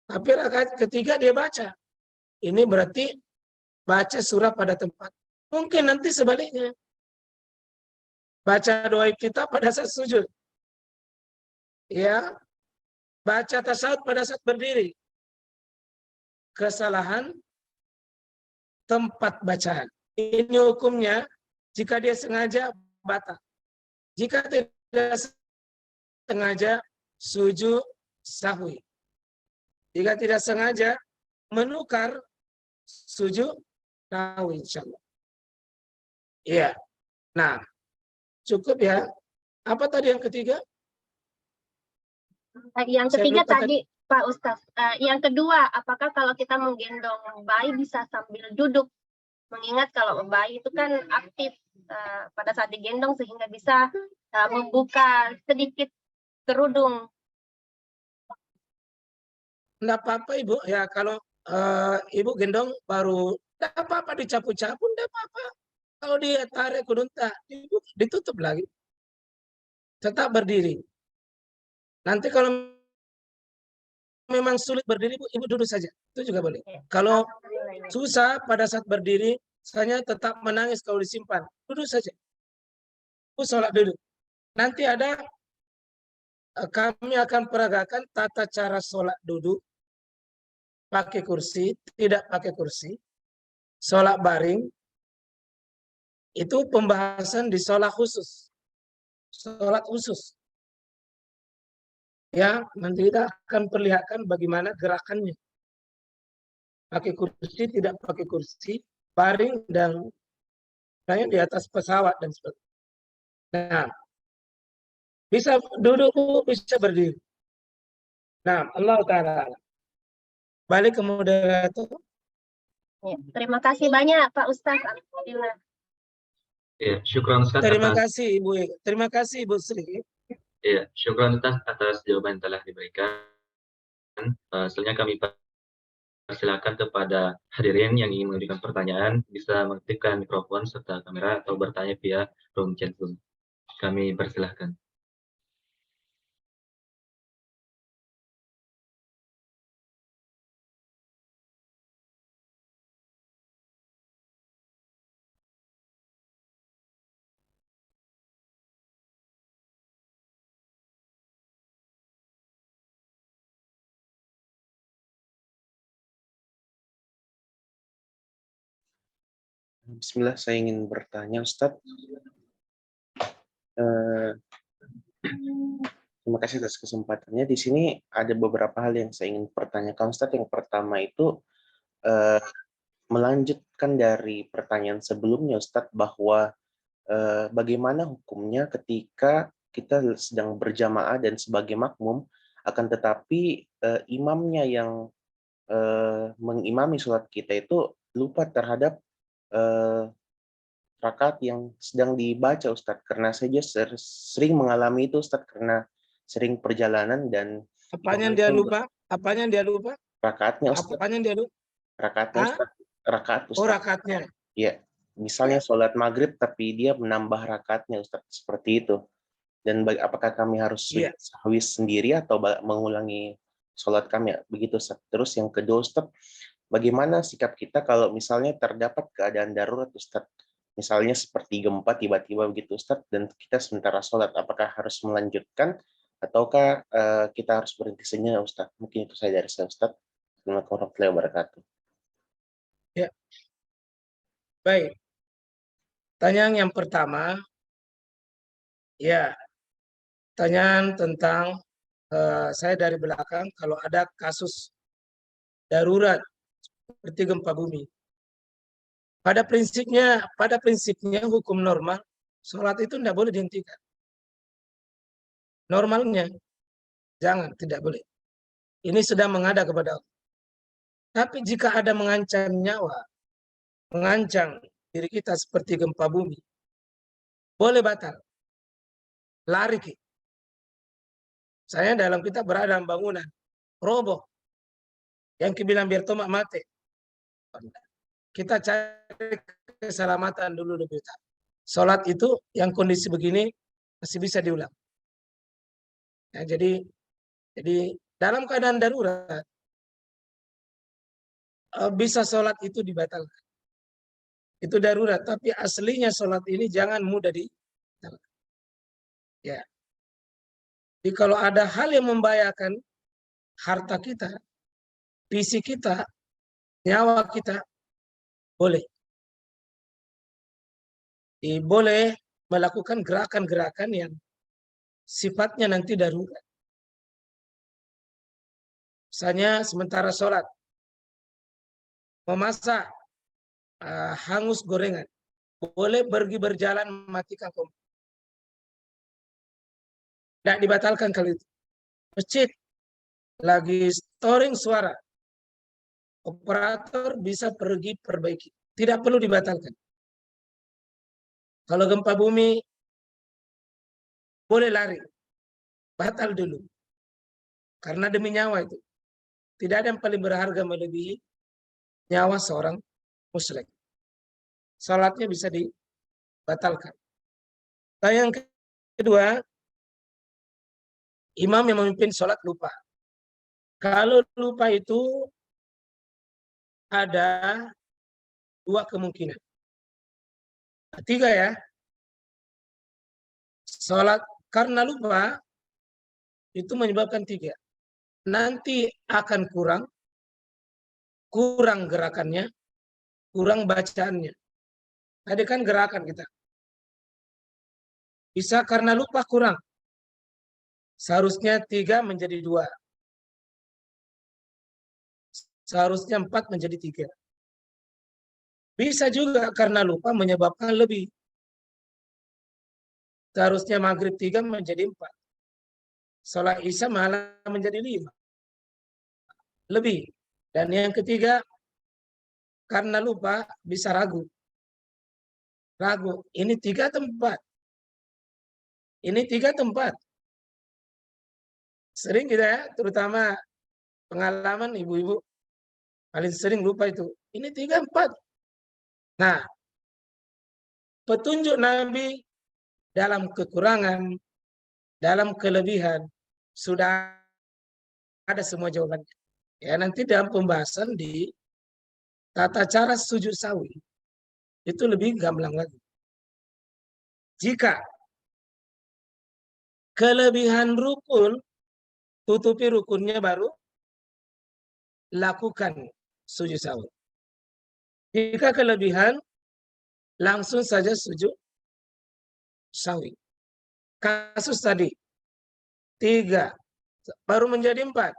Tapi rakaat ketiga dia baca. Ini berarti baca surah pada tempat. Mungkin nanti sebaliknya. Baca doa kita pada saat sujud. Ya. Baca tasawuf pada saat berdiri. Kesalahan tempat bacaan. Ini hukumnya jika dia sengaja batal. Jika tidak sengaja sujud sahwi. Jika tidak sengaja menukar sujud sahwi, insyaallah. Iya. Nah, cukup ya. Apa tadi yang ketiga? Yang ketiga tadi Pak Ustaz. Yang kedua, apakah kalau kita menggendong bayi bisa sambil duduk? Mengingat kalau bayi itu kan aktif pada saat digendong sehingga bisa membuka sedikit kerudung. Enggak apa-apa Ibu. Ya kalau Ibu gendong baru enggak apa-apa dicapu-capu, enggak apa-apa. Kalau dia tarik kerudung ditutup lagi. Tetap berdiri. Nanti kalau memang sulit berdiri, Ibu duduk saja. Itu juga boleh. Kalau susah pada saat berdiri, misalnya tetap menangis kalau disimpan, duduk saja. Ibu sholat duduk. Nanti ada, kami akan peragakan tata cara sholat duduk, pakai kursi, tidak pakai kursi, sholat baring, itu pembahasan di sholat khusus. Sholat khusus. Ya, nanti kita akan perlihatkan bagaimana gerakannya. Pakai kursi, tidak pakai kursi, baring, dan di atas pesawat dan sebagainya. Nah, bisa duduk, bisa berdiri. Nah, Allah Ta'ala. Balik ke moderator. Ya, terima kasih banyak Pak Ustaz. Alhamdulillah. Ya, syukran Ustaz Terima atas kasih Ibu. Terima kasih Ibu Sri. ya, syukran Ustaz atas jawaban yang telah diberikan. Selanjutnya kami persilakan kepada hadirin yang ingin mengajukan pertanyaan bisa mengaktifkan mikrofon serta kamera atau bertanya via room chat Zoom. Kami persilahkan. Bismillah, saya ingin bertanya, Ustadz. Terima kasih atas kesempatannya. Di sini ada beberapa hal yang saya ingin pertanyakan, Ustadz. Yang pertama itu melanjutkan dari pertanyaan sebelumnya, Ustadz, bahwa bagaimana hukumnya ketika kita sedang berjamaah dan sebagai makmum, akan tetapi imamnya yang mengimami sholat kita itu lupa terhadap rakaat yang sedang dibaca, Ustadz. Karena saya sering mengalami itu, Ustadz, karena sering perjalanan dan Apanya dia lupa? Apanya dia lupa? rakaatnya, Ustadz. Apanya dia lupa? Rakaatnya, Ustadz. Rakaat, Oh, Ustadz. rakaatnya. Ya, misalnya sholat maghrib tapi dia menambah rakaatnya, Ustadz, seperti itu. Dan apakah kami harus sujud sahwi sendiri atau mengulangi sholat kami? Begitu, Ustadz. Terus yang kedua, Ustadz, bagaimana sikap kita kalau misalnya terdapat keadaan darurat, Ustadz? Misalnya seperti gempa tiba-tiba begitu, Ustadz, dan kita sementara sholat, apakah harus melanjutkan ataukah kita harus berhenti sejenak, Ustadz? Mungkin itu saya dari saya, Ustadz. Assalamualaikum warahmatullahi wabarakatuh. Ya. Baik. Pertanyaan yang pertama, ya, pertanyaan tentang saya dari belakang, kalau ada kasus darurat seperti gempa bumi. Pada prinsipnya hukum normal, sholat itu tidak boleh dihentikan. Normalnya, tidak boleh. Ini sudah mengada kepada Allah. Tapi jika ada mengancam nyawa, mengancam diri kita seperti gempa bumi, boleh batal. Lari. Saya dalam kita berada dalam bangunan, roboh. Yang bilang biar tomak mati. Kita cari keselamatan dulu lebih utama. Sholat itu yang kondisi begini masih bisa diulang. Ya, jadi dalam keadaan darurat bisa sholat itu dibatalkan. Itu darurat, tapi aslinya sholat ini jangan mudah dibatalkan. Ya. Jadi kalau ada hal yang membahayakan harta kita, fisik kita, nyawa kita, boleh. Boleh melakukan gerakan-gerakan yang sifatnya nanti darurat. Misalnya sementara sholat, memasak, hangus gorengan, boleh pergi berjalan mematikan kompor. Tidak dibatalkan kali itu. Masjid lagi storing suara, operator bisa pergi perbaiki. Tidak perlu dibatalkan. Kalau gempa bumi, boleh lari. Batal dulu. Karena demi nyawa itu. Tidak ada yang paling berharga melebihi nyawa seorang muslim. Salatnya bisa dibatalkan. Nah, yang kedua, imam yang memimpin sholat lupa. Kalau lupa itu ada dua kemungkinan. Tiga ya. Sholat karena lupa itu menyebabkan tiga. Nanti akan kurang gerakannya, kurang bacaannya. Tadi kan gerakan kita. Bisa karena lupa kurang. Seharusnya 3 menjadi 2. Seharusnya 4 menjadi 3. Bisa juga karena lupa menyebabkan lebih. Seharusnya maghrib 3 menjadi 4. Sholat isya malah menjadi 5. Lebih. Dan yang ketiga, karena lupa bisa ragu. Ragu, ini 3 tempat. Ini 3 tempat. Sering kita ya, terutama pengalaman ibu-ibu, paling sering lupa itu. Ini 3, 4. Nah, petunjuk Nabi dalam kekurangan, dalam kelebihan, sudah ada semua jawabannya. Ya, nanti dalam pembahasan di tata cara sujud sahwi, itu lebih gamblang lagi. Jika kelebihan rukun, tutupi rukunnya baru lakukan sujud sahwi. Jika kelebihan langsung saja sujud sawi. Kasus tadi 3 baru menjadi 4,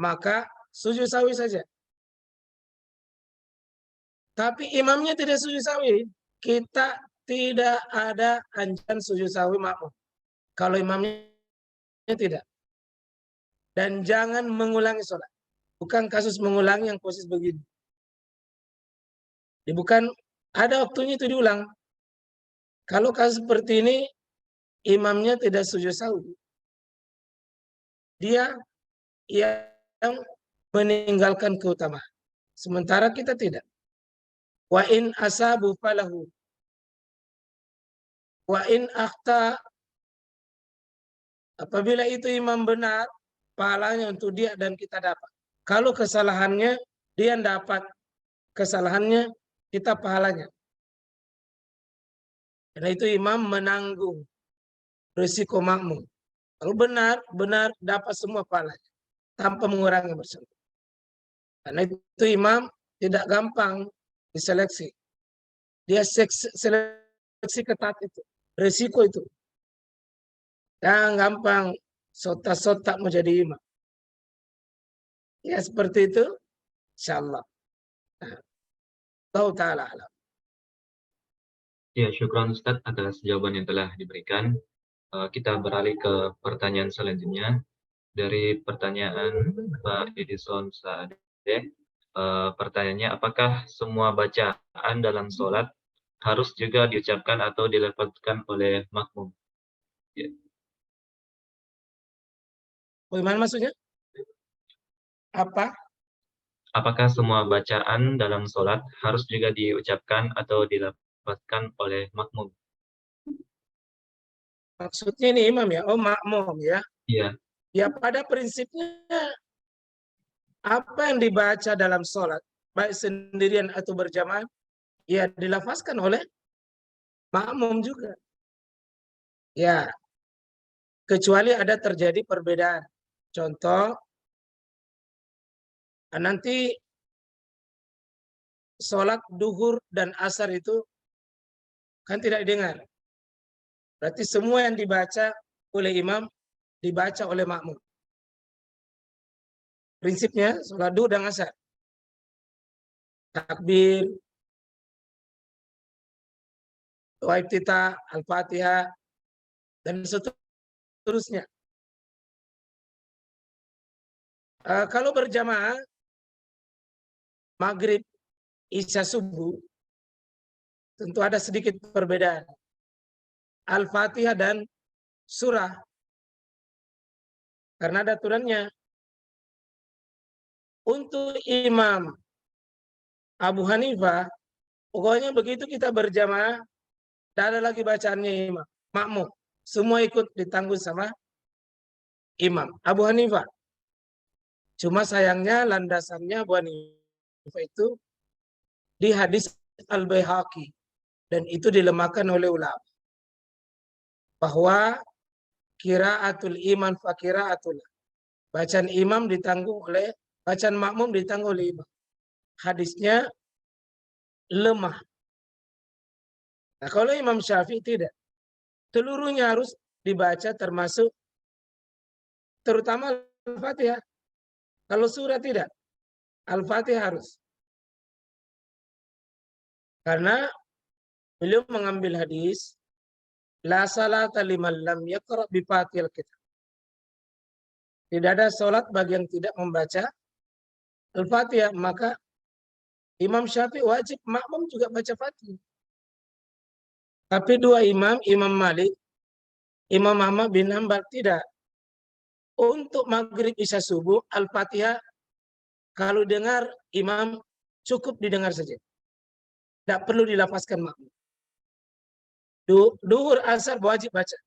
maka sujud sawi saja. Tapi imamnya tidak sujud sawi, kita tidak ada anjuran sujud sawi makmum. Kalau imamnya tidak. Dan jangan mengulangi sholat. Bukan kasus mengulangi yang posisi begini. Bukan ada waktunya itu diulang. Kalau kasus seperti ini, imamnya tidak sujud sawi. Dia yang meninggalkan keutamaan. Sementara kita tidak. Wa in asabu falahu. Wa in akhta. Apabila itu imam benar, pahalanya untuk dia dan kita dapat. Kalau kesalahannya, dia dapat kesalahannya, kita pahalanya. Karena itu imam menanggung risiko makmum. Kalau benar dapat semua pahalanya tanpa mengurangi bersama. Karena itu imam tidak gampang diseleksi. Dia seleksi ketat itu, risiko itu. Jangan gampang sotak-sotak menjadi imam. Ya seperti itu, insyaallah. Allah Ta'ala alam. Ya, syukran Ustadz atas jawaban yang telah diberikan. Kita beralih ke pertanyaan selanjutnya. Dari pertanyaan Pak Edison Saade. Pertanyaannya, apakah semua bacaan dalam sholat harus juga diucapkan atau dilafazkan oleh makmum? Ya. Bagaimana maksudnya? Apa? Apakah semua bacaan dalam sholat harus juga diucapkan atau dilafazkan oleh makmum? Maksudnya ini imam ya? Oh makmum ya? Iya. Ya pada prinsipnya apa yang dibaca dalam sholat, baik sendirian atau berjamaah, ya dilafazkan oleh makmum juga. Ya, kecuali ada terjadi perbedaan. Contoh, nanti sholat duhur dan asar itu kan tidak didengar. Berarti semua yang dibaca oleh imam dibaca oleh makmum. Prinsipnya sholat duhur dan asar. Takbir, doa iftitah, al-fatihah, dan seterusnya. Kalau berjamaah, maghrib, isya, subuh, tentu ada sedikit perbedaan. Al-fatihah dan surah. Karena ada aturannya. Untuk Imam Abu Hanifah, pokoknya begitu kita berjamaah, tidak ada lagi bacaannya imam, makmum. Semua ikut ditanggung sama imam Abu Hanifah. Cuma sayangnya landasannya Abu Hanifah itu di hadis Al-Baihaqi. Dan itu dilemahkan oleh ulama. Bahwa qiraatul iman fa qiraatul. Bacaan imam ditanggung oleh, bacaan makmum ditanggung oleh imam. Hadisnya lemah. Nah, kalau Imam Syafi'i tidak. Seluruhnya harus dibaca termasuk terutama Al-Fatihah. Kalau surah tidak. Al-Fatihah harus. Karena beliau mengambil hadis la salata liman lam yaqra bi Fatihil kitab. Tidak ada salat bagi yang tidak membaca Al-Fatihah, maka Imam Syafi'i wajib makmum juga baca Fatihah. Tapi dua imam, Imam Malik, Imam Ahmad bin Hanbal tidak. Untuk maghrib isya subuh Al-Fatihah kalau dengar imam cukup didengar saja. Tidak perlu dilafazkan makmum. Duhur asar wajib baca.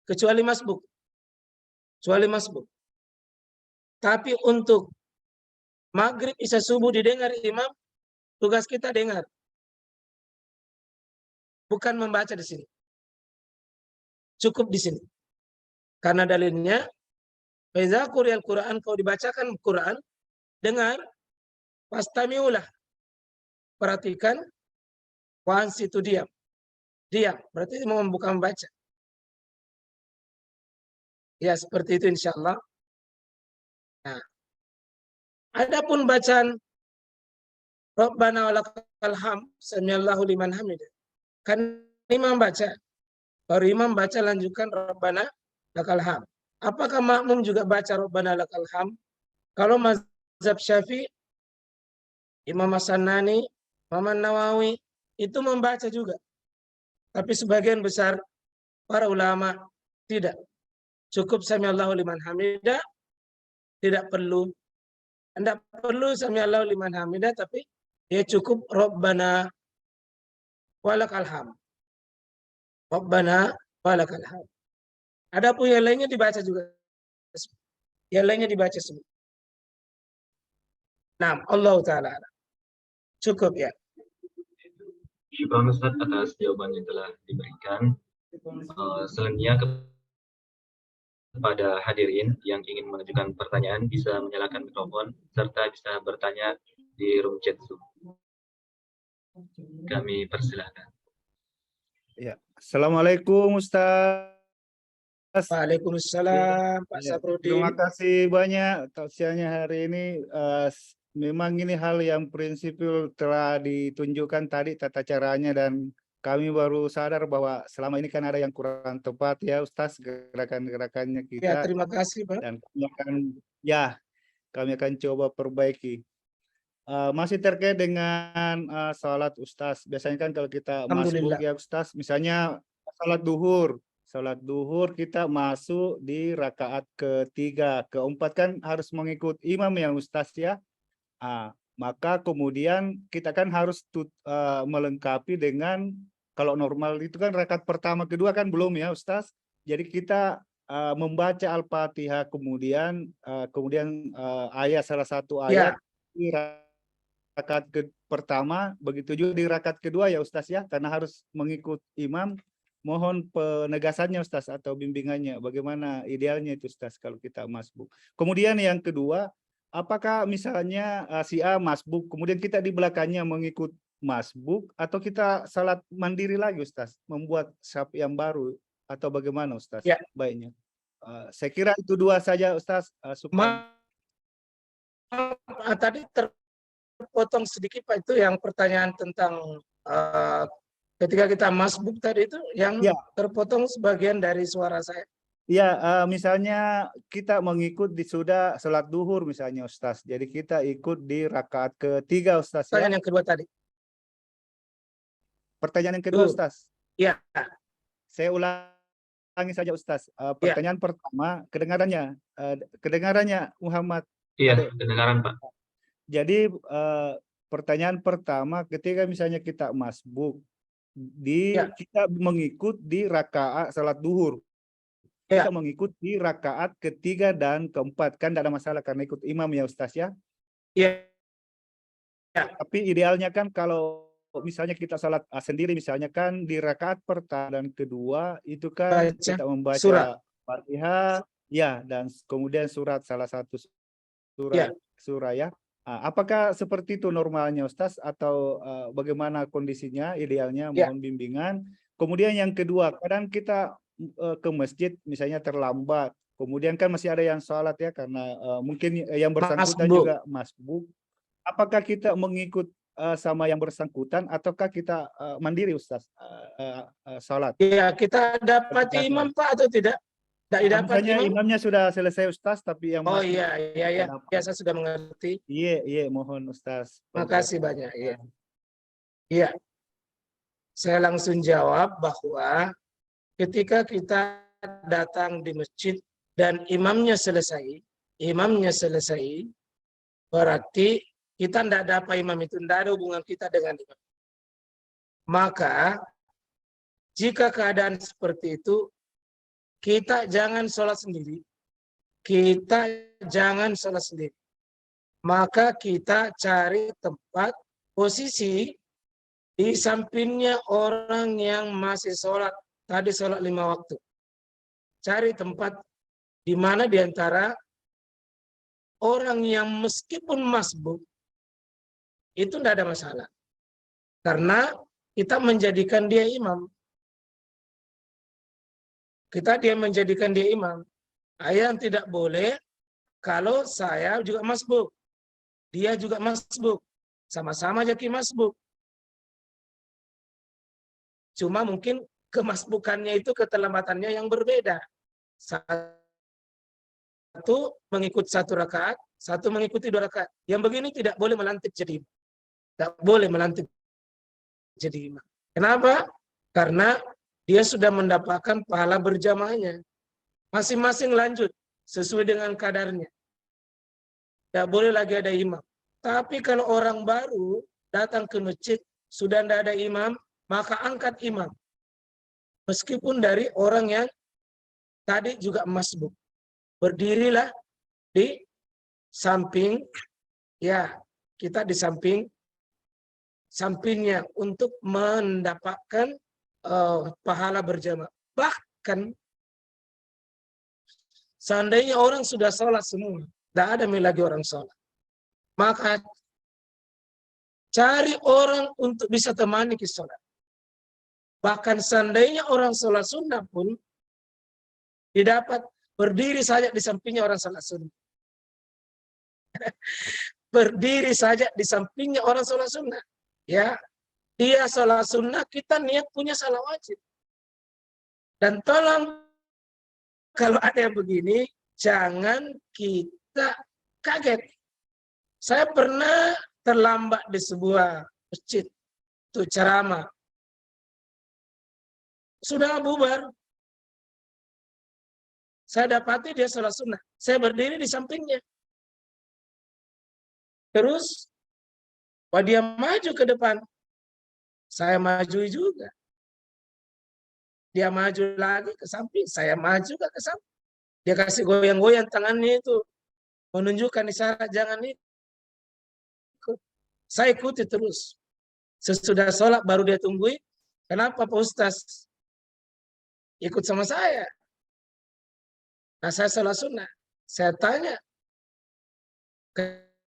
Kecuali masbuk. Tapi untuk maghrib isya subuh didengar imam, tugas kita dengar. Bukan membaca di sini. Cukup di sini. Karena dalilnya, Faiza Qur'an Quran, kau dibacakan Quran, dengar, pastamiulah. Perhatikan, Once itu diam. Diam, berarti mau bukan membaca. Ya, seperti itu insya Allah. Nah, adapun bacaan Rabbana walakal hamd, samiallahu liman hamidah. Kan imam baca, baru imam baca lanjutkan Rabbana lakal hamd. Apakah makmum juga baca Rabbana lakal hamd? Kalau mazhab Syafi'i, Imam As-Sanani, Imam Nawawi itu membaca juga. Tapi sebagian besar para ulama tidak. Cukup samiallahu liman hamidah, tidak perlu. Tidak perlu samiallahu liman hamidah, tapi ya cukup Rabbana walakal hamd. Rabbana walakal hamd. Adapun yang lainnya dibaca juga. Yang lainnya dibaca semua. Nah, Allah Ta'ala. Cukup ya. Syukur Ustaz atas jawaban yang telah diberikan. Selanjutnya kepada hadirin yang ingin mengajukan pertanyaan bisa menyalakan mikrofon serta bisa bertanya di room chat Zoom. Kami persilahkan. Ya, Assalamualaikum Ustaz. Waalaikumsalam Pak Ya, Saprudin. terima kasih banyak tausiahnya hari ini. Memang ini hal yang prinsipil telah ditunjukkan tadi tata caranya dan kami baru sadar bahwa selama ini kan ada yang kurang tepat ya Ustaz gerakan-gerakannya Ya, kita terima kasih Pak. dan kami akan coba perbaiki. Masih terkait dengan salat Ustaz. Biasanya kan kalau kita masbuk Alhamdulillah. ya Ustaz, misalnya salat duhur kita masuk di rakaat ketiga, keempat kan harus mengikut imam ya Ustaz ya. Maka kemudian kita kan harus melengkapi dengan, kalau normal itu kan rakaat pertama kedua kan belum ya Ustaz. Jadi kita membaca Al-Fatihah kemudian ayat salah satu ayat di rakaat pertama, begitu juga di rakaat kedua ya Ustaz ya, karena harus mengikut imam. Mohon penegasannya Ustaz atau bimbingannya, bagaimana idealnya itu Ustaz kalau kita masbuk. Kemudian yang kedua, apakah misalnya si A masbuk, kemudian kita di belakangnya mengikut masbuk, atau kita salat mandiri lagi Ustaz, membuat syaf yang baru, atau bagaimana Ustaz Ya. baiknya? Saya kira itu dua saja Ustaz. Tadi terpotong sedikit Pak, itu yang pertanyaan tentang ketika kita masbuk tadi itu yang Ya. terpotong sebagian dari suara saya. Ya, misalnya kita mengikut di sudah salat duhur misalnya Ustaz. Jadi kita ikut di rakaat ketiga Ustaz ya. Pertanyaan yang kedua tadi. Pertanyaan yang kedua Ustaz. Ya. Saya ulangi saja Ustaz. Pertanyaan pertama, kedengarannya Muhammad. Iya, kedengaran Pak. Jadi pertanyaan pertama, ketika misalnya kita masbuk, kita mengikut di rakaat salat duhur. Kita mengikut di rakaat ketiga dan keempat, kan tidak ada masalah karena ikut imam ya Ustaz ya. Iya. Tapi idealnya kan kalau misalnya kita salat sendiri, misalnya kan di rakaat pertama dan kedua itu kan kita membaca Fatihah ya, dan kemudian salah satu surah ya. Apakah seperti itu normalnya Ustaz atau bagaimana kondisinya idealnya, mohon bimbingan. Kemudian yang kedua, kadang kita ke masjid misalnya terlambat, kemudian kan masih ada yang sholat ya karena mungkin yang bersangkutan juga masbuk. Apakah kita mengikut sama yang bersangkutan ataukah kita mandiri Ustaz sholat? Iya, kita dapati imam Pak atau tidak? Misalnya imamnya sudah selesai Ustaz, tapi yang iya, saya sudah mengerti. Iya, mohon Ustaz. Makasih banyak. Iya. Saya langsung jawab bahwa ketika kita datang di masjid dan imamnya selesai, berarti kita tidak ada apa imam itu, tidak ada hubungan kita dengan imam. Maka jika keadaan seperti itu, kita jangan sholat sendiri. Maka kita cari tempat, posisi di sampingnya orang yang masih sholat. Tadi sholat 5 waktu. Cari tempat di mana di antara orang yang meskipun masbuk, itu tidak ada masalah. Karena kita menjadikan dia imam. Dia menjadikan dia imam. Yang tidak boleh kalau saya juga masbuk. Dia juga masbuk. Sama-sama jadi masbuk. Cuma mungkin kemasbukannya itu keterlambatannya yang berbeda. Satu mengikut 1 rakaat, satu mengikuti 2 rakaat. Yang begini tidak boleh melantik jadi imam. Tidak boleh melantik jadi imam. Kenapa? Karena dia sudah mendapatkan pahala berjamaahnya. Masing-masing lanjut sesuai dengan kadarnya. Tidak boleh lagi ada imam. Tapi kalau orang baru datang ke masjid, sudah tidak ada imam, maka angkat imam. Meskipun dari orang yang tadi juga masbuk. Berdirilah di samping, ya kita di sampingnya untuk mendapatkan pahala berjamaah. Bahkan seandainya orang sudah sholat semua, tidak ada lagi orang sholat, maka cari orang untuk bisa temani ke sholat. Bahkan seandainya orang sholat sunnah pun didapat berdiri saja di sampingnya orang sholat sunnah. Berdiri saja di sampingnya orang sholat sunnah. Ya, dia sholat sunnah, kita niat punya salah wajib. Dan tolong kalau ada yang begini, jangan kita kaget. Saya pernah terlambat di sebuah masjid, itu ceramah. Sudah bubar. Saya dapati dia sholat sunnah. Saya berdiri di sampingnya. Terus, dia maju ke depan. Saya maju juga. Dia maju lagi ke samping. Saya maju juga ke samping. Dia kasih goyang-goyang tangannya itu. Menunjukkan isyarat jangan ikut. Saya ikuti terus. Sesudah sholat baru dia tungguin. Kenapa Pak Ustaz ikut sama saya? Nah, saya sholat sunnah. Saya tanya,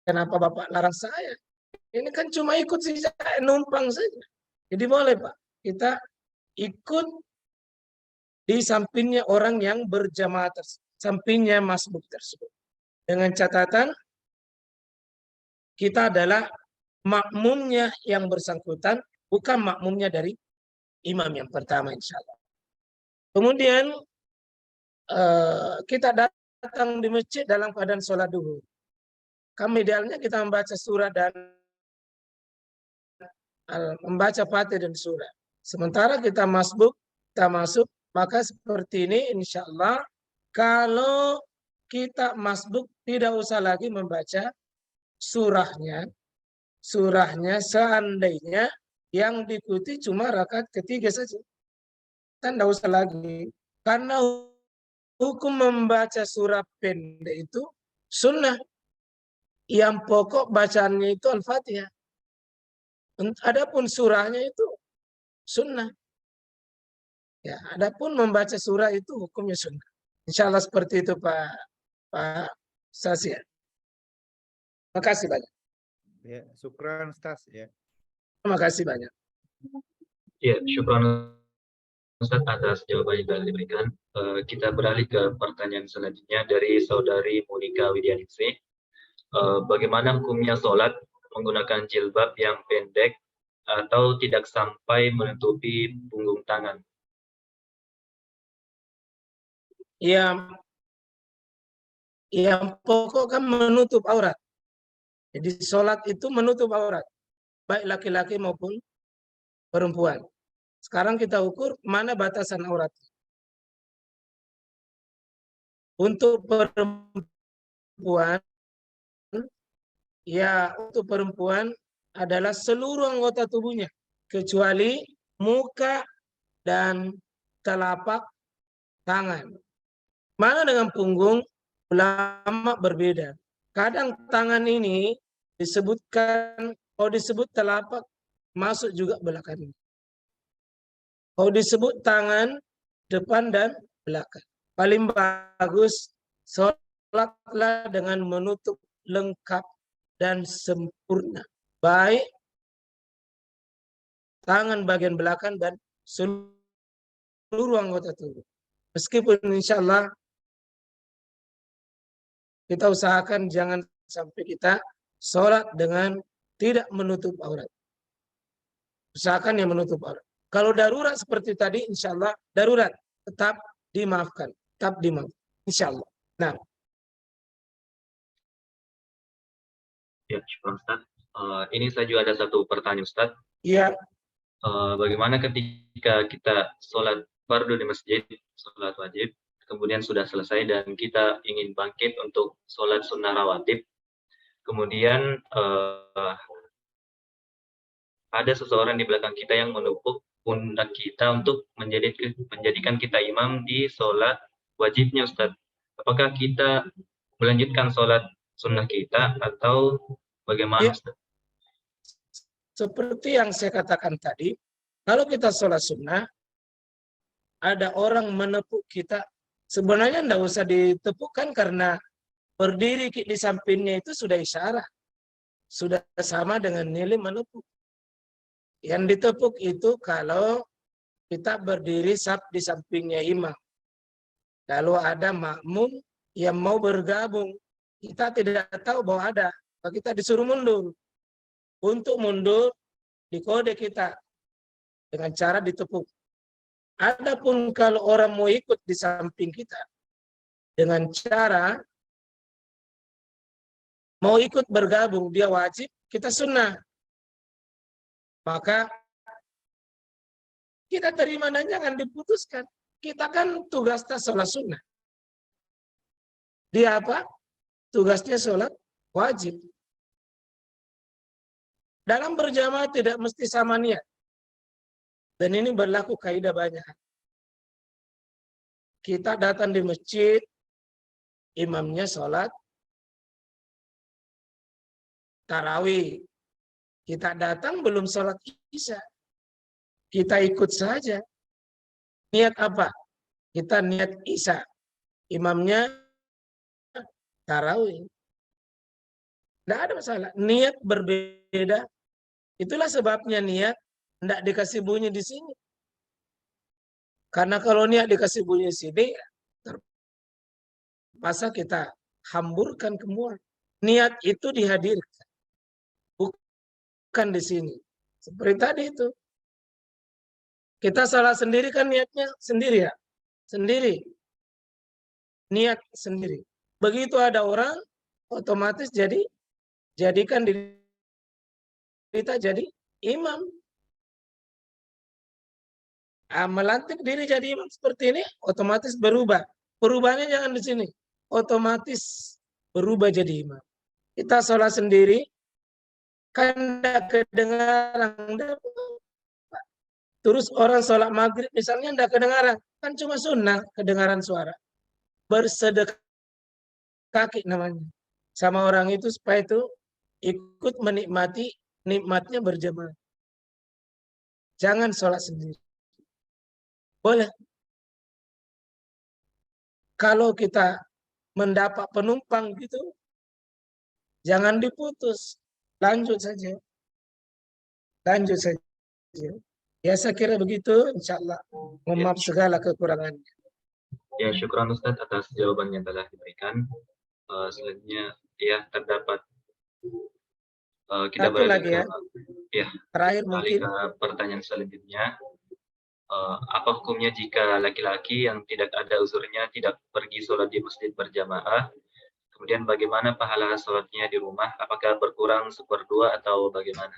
kenapa Bapak larang saya? Ini kan cuma ikut saja, numpang saja. Jadi boleh Pak, kita ikut di sampingnya orang yang berjamaah tersebut, sampingnya masbuk tersebut. Dengan catatan, kita adalah makmumnya yang bersangkutan, bukan makmumnya dari imam yang pertama insya Allah. Kemudian, kita datang di masjid dalam keadaan sholat duhur. Kami idealnya kita membaca surah dan membaca Fatihah dan surah. Sementara kita masbuk, kita masuk, maka seperti ini insya Allah kalau kita masbuk tidak usah lagi membaca surahnya. Surahnya seandainya yang diikuti cuma rakaat ketiga saja. Kan tidak usah lagi. Karena hukum membaca surah pendek itu sunnah. Yang pokok bacaannya itu Al-Fatihah. Adapun surahnya itu sunnah. Ya, adapun membaca surah itu hukumnya sunnah. Insya Allah seperti itu Pak Sasya. Terima kasih banyak. Ya, syukran Ustaz ya. Terima kasih banyak. Ya, syukran Ustaz atas jawaban yang telah diberikan. Kita beralih ke pertanyaan selanjutnya dari saudari Monika Widianingsih. Bagaimana hukumnya sholat menggunakan jilbab yang pendek atau tidak sampai menutupi punggung tangan? Yang pokok kan menutup aurat. Jadi sholat itu menutup aurat, baik laki-laki maupun perempuan. Sekarang kita ukur mana batasan aurat. Untuk perempuan, untuk perempuan adalah seluruh anggota tubuhnya, kecuali muka dan telapak tangan. Mana dengan punggung, ulama berbeda. Kadang tangan ini disebutkan, kalau disebut telapak, masuk juga belakang. Kalau disebut tangan, depan dan belakang. Paling bagus, sholatlah dengan menutup lengkap dan sempurna. Baik tangan bagian belakang, dan seluruh anggota tubuh. Meskipun insya Allah kita usahakan jangan sampai kita sholat dengan tidak menutup aurat. Usahakan yang menutup aurat. Kalau darurat seperti tadi, insya Allah darurat tetap dimaafkan, tetap dimaafkan, insya Allah. Nah, Ya, syukur Ustaz. Ini saya juga ada satu pertanyaan Ustaz. iya, Bagaimana ketika kita sholat fardu di masjid, sholat wajib, kemudian sudah selesai dan kita ingin bangkit untuk sholat sunnah rawatib, kemudian ada seseorang di belakang kita yang menepuk pundak kita untuk menjadikan kita imam di sholat wajibnya, Ustaz. Apakah kita melanjutkan sholat sunnah kita atau bagaimana, Ya. Ustaz? Seperti yang saya katakan tadi, kalau kita sholat sunnah, ada orang menepuk kita, sebenarnya tidak usah ditepukkan karena berdiri di sampingnya itu sudah isyarat. Sudah sama dengan nilai menepuk. Yang ditepuk itu kalau kita berdiri di sampingnya imam. Lalu ada makmum yang mau bergabung. Kita tidak tahu bahwa ada. Kita disuruh mundur. Untuk mundur, dikode kita dengan cara ditepuk. Adapun kalau orang mau ikut di samping kita dengan cara mau ikut bergabung, dia wajib, kita sunnah. Maka kita terima dan jangan diputuskan. Kita kan tugasnya sholat sunnah. Dia apa? Tugasnya sholat wajib. Dalam berjamaah tidak mesti sama niat. Dan ini berlaku kaidah banyak. Kita datang di masjid, imamnya sholat tarawih. Kita datang belum sholat isya. Kita ikut saja. Niat apa? Kita niat isya. Imamnya tarawih. Tidak ada masalah. Niat berbeda. Itulah sebabnya niat tidak dikasih bunyi di sini. Karena kalau niat dikasih bunyi di sini, terpaksa kita hamburkan semua. Niat itu dihadirkan. Bukan di sini. Seperti tadi itu. Kita salah sendiri kan niatnya sendiri ya. Sendiri. Niat sendiri. Begitu ada orang, otomatis jadikan diri kita jadi imam. Melantik diri jadi imam seperti ini, otomatis berubah. Perubahannya jangan di sini. Otomatis berubah jadi imam. Kita sholat sendiri, kan tidak kedengaran. Terus orang sholat maghrib misalnya tidak kedengaran. Kan cuma sunnah kedengaran suara. Bersedekah kaki namanya. Sama orang itu supaya itu ikut menikmati nikmatnya berjamaah. Jangan sholat sendiri. Boleh. Kalau kita mendapat penumpang gitu, jangan diputus. Lanjut saja. Lanjut saja. Ya saya kira begitu, insya Allah. Mohon maaf segala kekurangannya. Ya, syukuran Ustaz atas jawaban yang telah diberikan. Selanjutnya, ya terdapat kita Satu beralih lagi ke, ya. Terakhir mungkin. ke pertanyaan selanjutnya. Apa hukumnya jika laki-laki yang tidak ada uzurnya tidak pergi sholat di masjid berjamaah? Kemudian bagaimana pahala sholatnya di rumah? Apakah berkurang 1/2 atau bagaimana?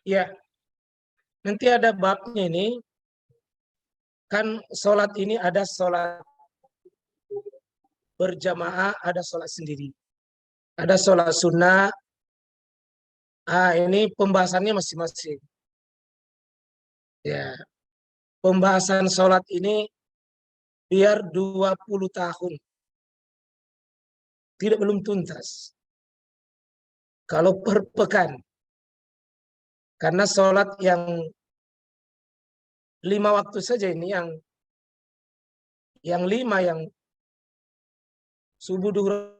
Ya, nanti ada babnya ini. Kan sholat ini ada sholat berjamaah, ada sholat sendiri. Ada sholat sunnah. Ini pembahasannya masing-masing. Ya, pembahasan sholat ini biar 20 tahun. Tidak belum tuntas. Kalau per pekan. Karena sholat yang 5 waktu saja ini, yang 5 yang subuh, duhur,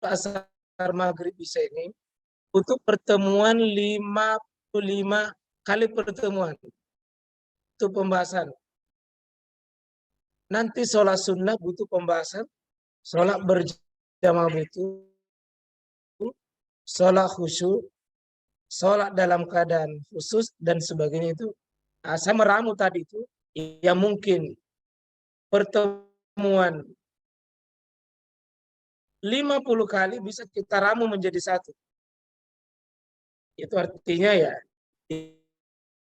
asar, maghrib, isya ini, untuk pertemuan 55 kali pertemuan. Itu pembahasan. Nanti sholat sunnah butuh pembahasan. Sholat berjamaah butuh. Sholat khusyuk. Sholat dalam keadaan khusus dan sebagainya itu. Saya meramu tadi itu. Yang mungkin pertemuan 50 kali bisa kita ramu menjadi satu. Itu artinya ya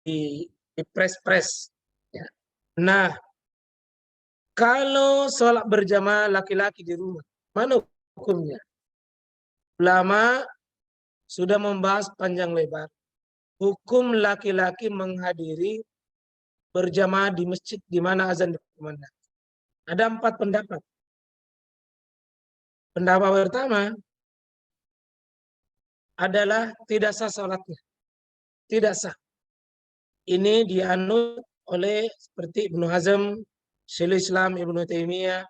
di press. Ya. Nah, kalau sholat berjamaah laki-laki di rumah, mana hukumnya? Ulama sudah membahas panjang lebar. Hukum laki-laki menghadiri berjamaah di masjid di mana azan dikumandangkan. Ada 4 pendapat. Pendapat pertama adalah tidak sah sholatnya. Tidak sah. Ini dianut oleh seperti Ibnu Hazm, Syekhul Islam Ibnu Taimiyah,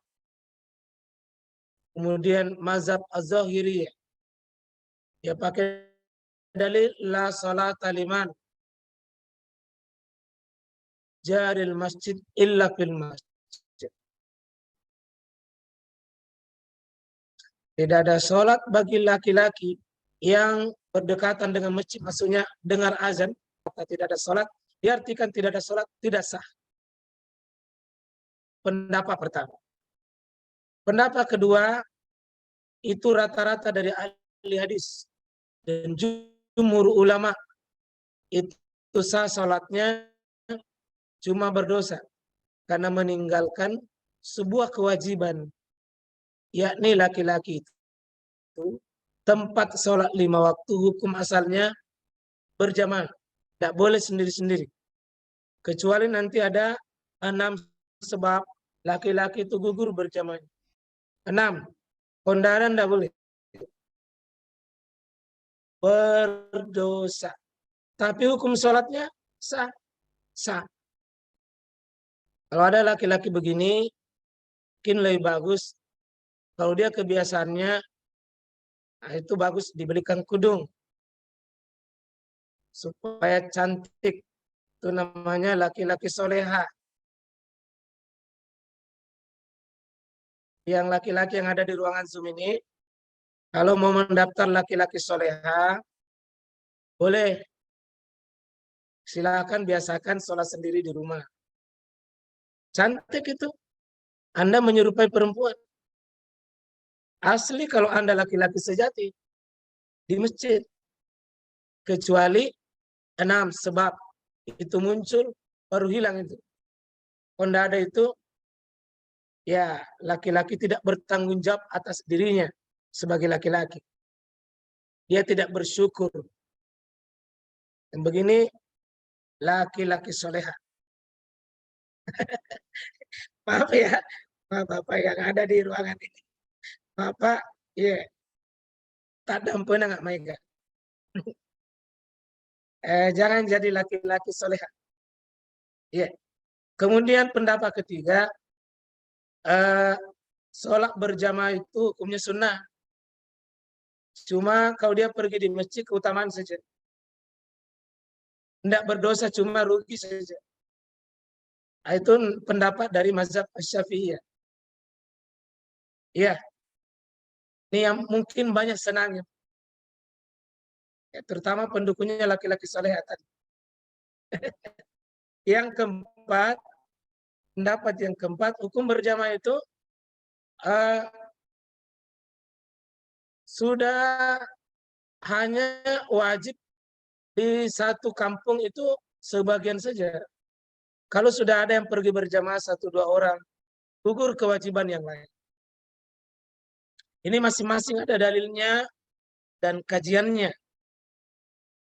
kemudian mazhab Az-Zahiriyah. Dia pakai dalil la salata liman jaril masjid illa fil masjid. Tidak ada sholat bagi laki-laki yang berdekatan dengan masjid, maksudnya dengar azan, kata tidak ada sholat, diartikan tidak ada sholat, tidak sah. Pendapat pertama. Pendapat kedua, itu rata-rata dari ahli hadis dan jumhur ulama, itu sah sholatnya, cuma berdosa karena meninggalkan sebuah kewajiban, yakni laki-laki itu tempat sholat 5 waktu hukum asalnya berjamaah, tidak boleh sendiri-sendiri, kecuali nanti ada 6 sebab laki-laki itu gugur berjamaah. 6, kondangan tidak boleh, berdosa, tapi hukum sholatnya sah. Kalau ada laki-laki begini, mungkin lebih bagus kalau dia kebiasaannya, nah itu bagus dibelikan kudung supaya cantik. Itu namanya laki-laki soleha. Yang laki-laki yang ada di ruangan Zoom ini, kalau mau mendaftar laki-laki soleha, boleh. Silakan biasakan sholat sendiri di rumah. Cantik itu. Anda menyerupai perempuan. Asli kalau Anda laki-laki sejati di masjid. Kecuali 6 sebab itu muncul baru hilang itu. Kalau tidak ada itu, ya laki-laki tidak bertanggung jawab atas dirinya sebagai laki-laki. Dia tidak bersyukur. Dan begini laki-laki soleha. Maaf ya, Bapak yang ada di ruangan ini. Bapak, ya, tak dampuan nggak Mega. Jangan jadi laki-laki soleha. Ya. Kemudian pendapat ketiga, sholat berjamaah itu hukumnya sunnah. Cuma kalau dia pergi di masjid keutamaan saja. Tidak berdosa, cuma rugi saja. Itu pendapat dari mazhab Syafi'iyah. Ya. Ini yang mungkin banyak senangnya. Ya, terutama pendukungnya laki-laki soleh tadi. Yang keempat, pendapat yang keempat, hukum berjamaah itu sudah hanya wajib di satu kampung itu sebagian saja. Kalau sudah ada yang pergi berjamaah 1-2 orang, gugur kewajiban yang lain. Ini masing-masing ada dalilnya dan kajiannya.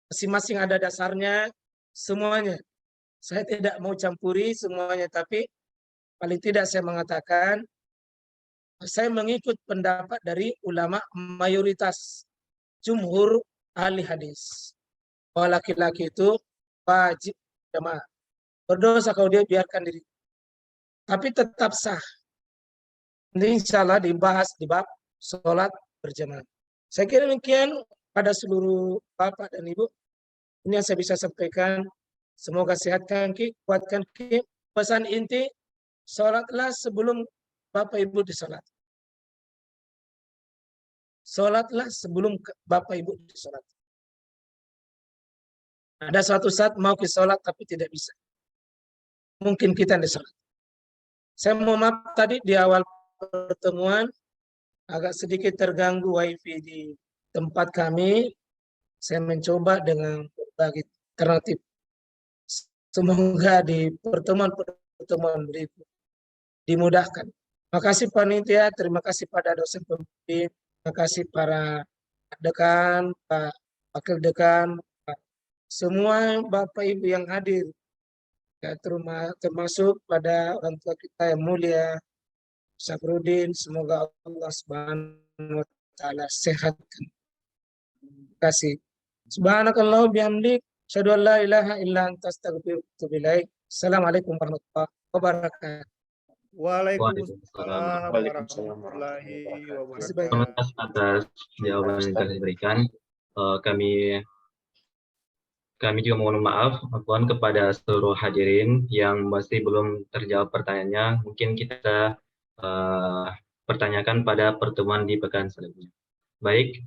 Masing-masing ada dasarnya, semuanya. Saya tidak mau campuri semuanya, tapi paling tidak saya mengatakan, saya mengikut pendapat dari ulama mayoritas, jumhur ahli hadis. Bahwa laki-laki itu wajib jamaah. Berdosa kalau dia biarkan diri. Tapi tetap sah. Ini insya Allah dibahas di bab sholat berjamaah. Saya kira demikian pada seluruh Bapak dan Ibu. Ini yang saya bisa sampaikan. Semoga sehatkan Ki, kuatkan Ki. Pesan inti, sholatlah sebelum Bapak Ibu disolat. Sholatlah sebelum Bapak Ibu disolat. Ada suatu saat mau ke sholat tapi tidak bisa. Mungkin kita disolat. Saya mau maaf tadi di awal pertemuan agak sedikit terganggu wifi di tempat kami. Saya mencoba dengan berbagai alternatif. Semoga di pertemuan berikut dimudahkan. Terima kasih panitia, terima kasih pada dosen pembimbing, terima kasih para dekan, Pak Wakil Dekan, semua Bapak Ibu yang hadir, ya, termasuk pada orang tua kita yang mulia, Syafruddin, semoga Allah Subhanahu wa taala sehatkan. Terima kasih. Subhanakallah bihamdik, asyhadu an la ilaha illa anta astaghfiruka wa atubu ilaik. Assalamualaikum warahmatullahi wabarakatuh. Waalaikumsalam Waalaikumsalam warahmatullahi warahmatullahi wabarakatuh. Terima kasih atas jawaban yang telah diberikan. Kami juga mohon maaf kepada seluruh hadirin yang masih belum terjawab pertanyaannya. Mungkin kita pertanyakan pada pertemuan di pekan selanjutnya. Baik,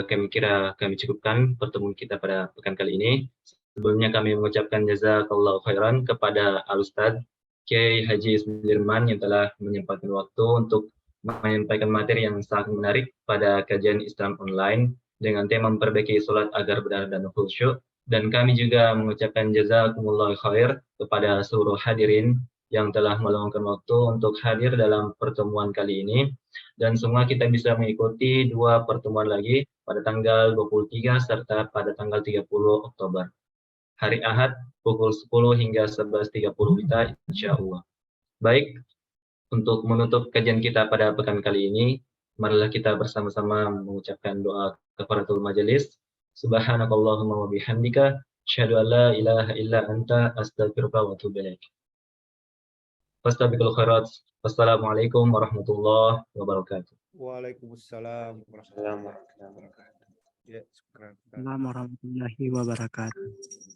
kami cukupkan pertemuan kita pada pekan kali ini. Sebelumnya kami mengucapkan jazakallahu khairan kepada Al-Ustadz Kiai Haji Sudirman yang telah menyempatkan waktu untuk menyampaikan materi yang sangat menarik pada kajian Islam online dengan tema memperbaiki sholat agar benar dan khusyuk. Dan kami juga mengucapkan jazakumullah khair kepada seluruh hadirin yang telah meluangkan waktu untuk hadir dalam pertemuan kali ini. Dan semua kita bisa mengikuti 2 pertemuan lagi pada tanggal 23 serta pada tanggal 30 Oktober. Hari Ahad pukul 10 hingga 11.30 kita insya Allah. Baik, untuk menutup kajian kita pada pekan kali ini, marilah kita bersama-sama mengucapkan doa kafaratul majelis. Subhanakallahumma wa bihamdika, asyhadu an la ilaha illa anta, astaghfiruka wa atubu ilaik. Fastabiqul khairat. Wassalamualaikum warahmatullahi wabarakatuh. Waalaikumsalam wabarakatuh. Ya, syukran. Assalamualaikum warahmatullahi wabarakatuh.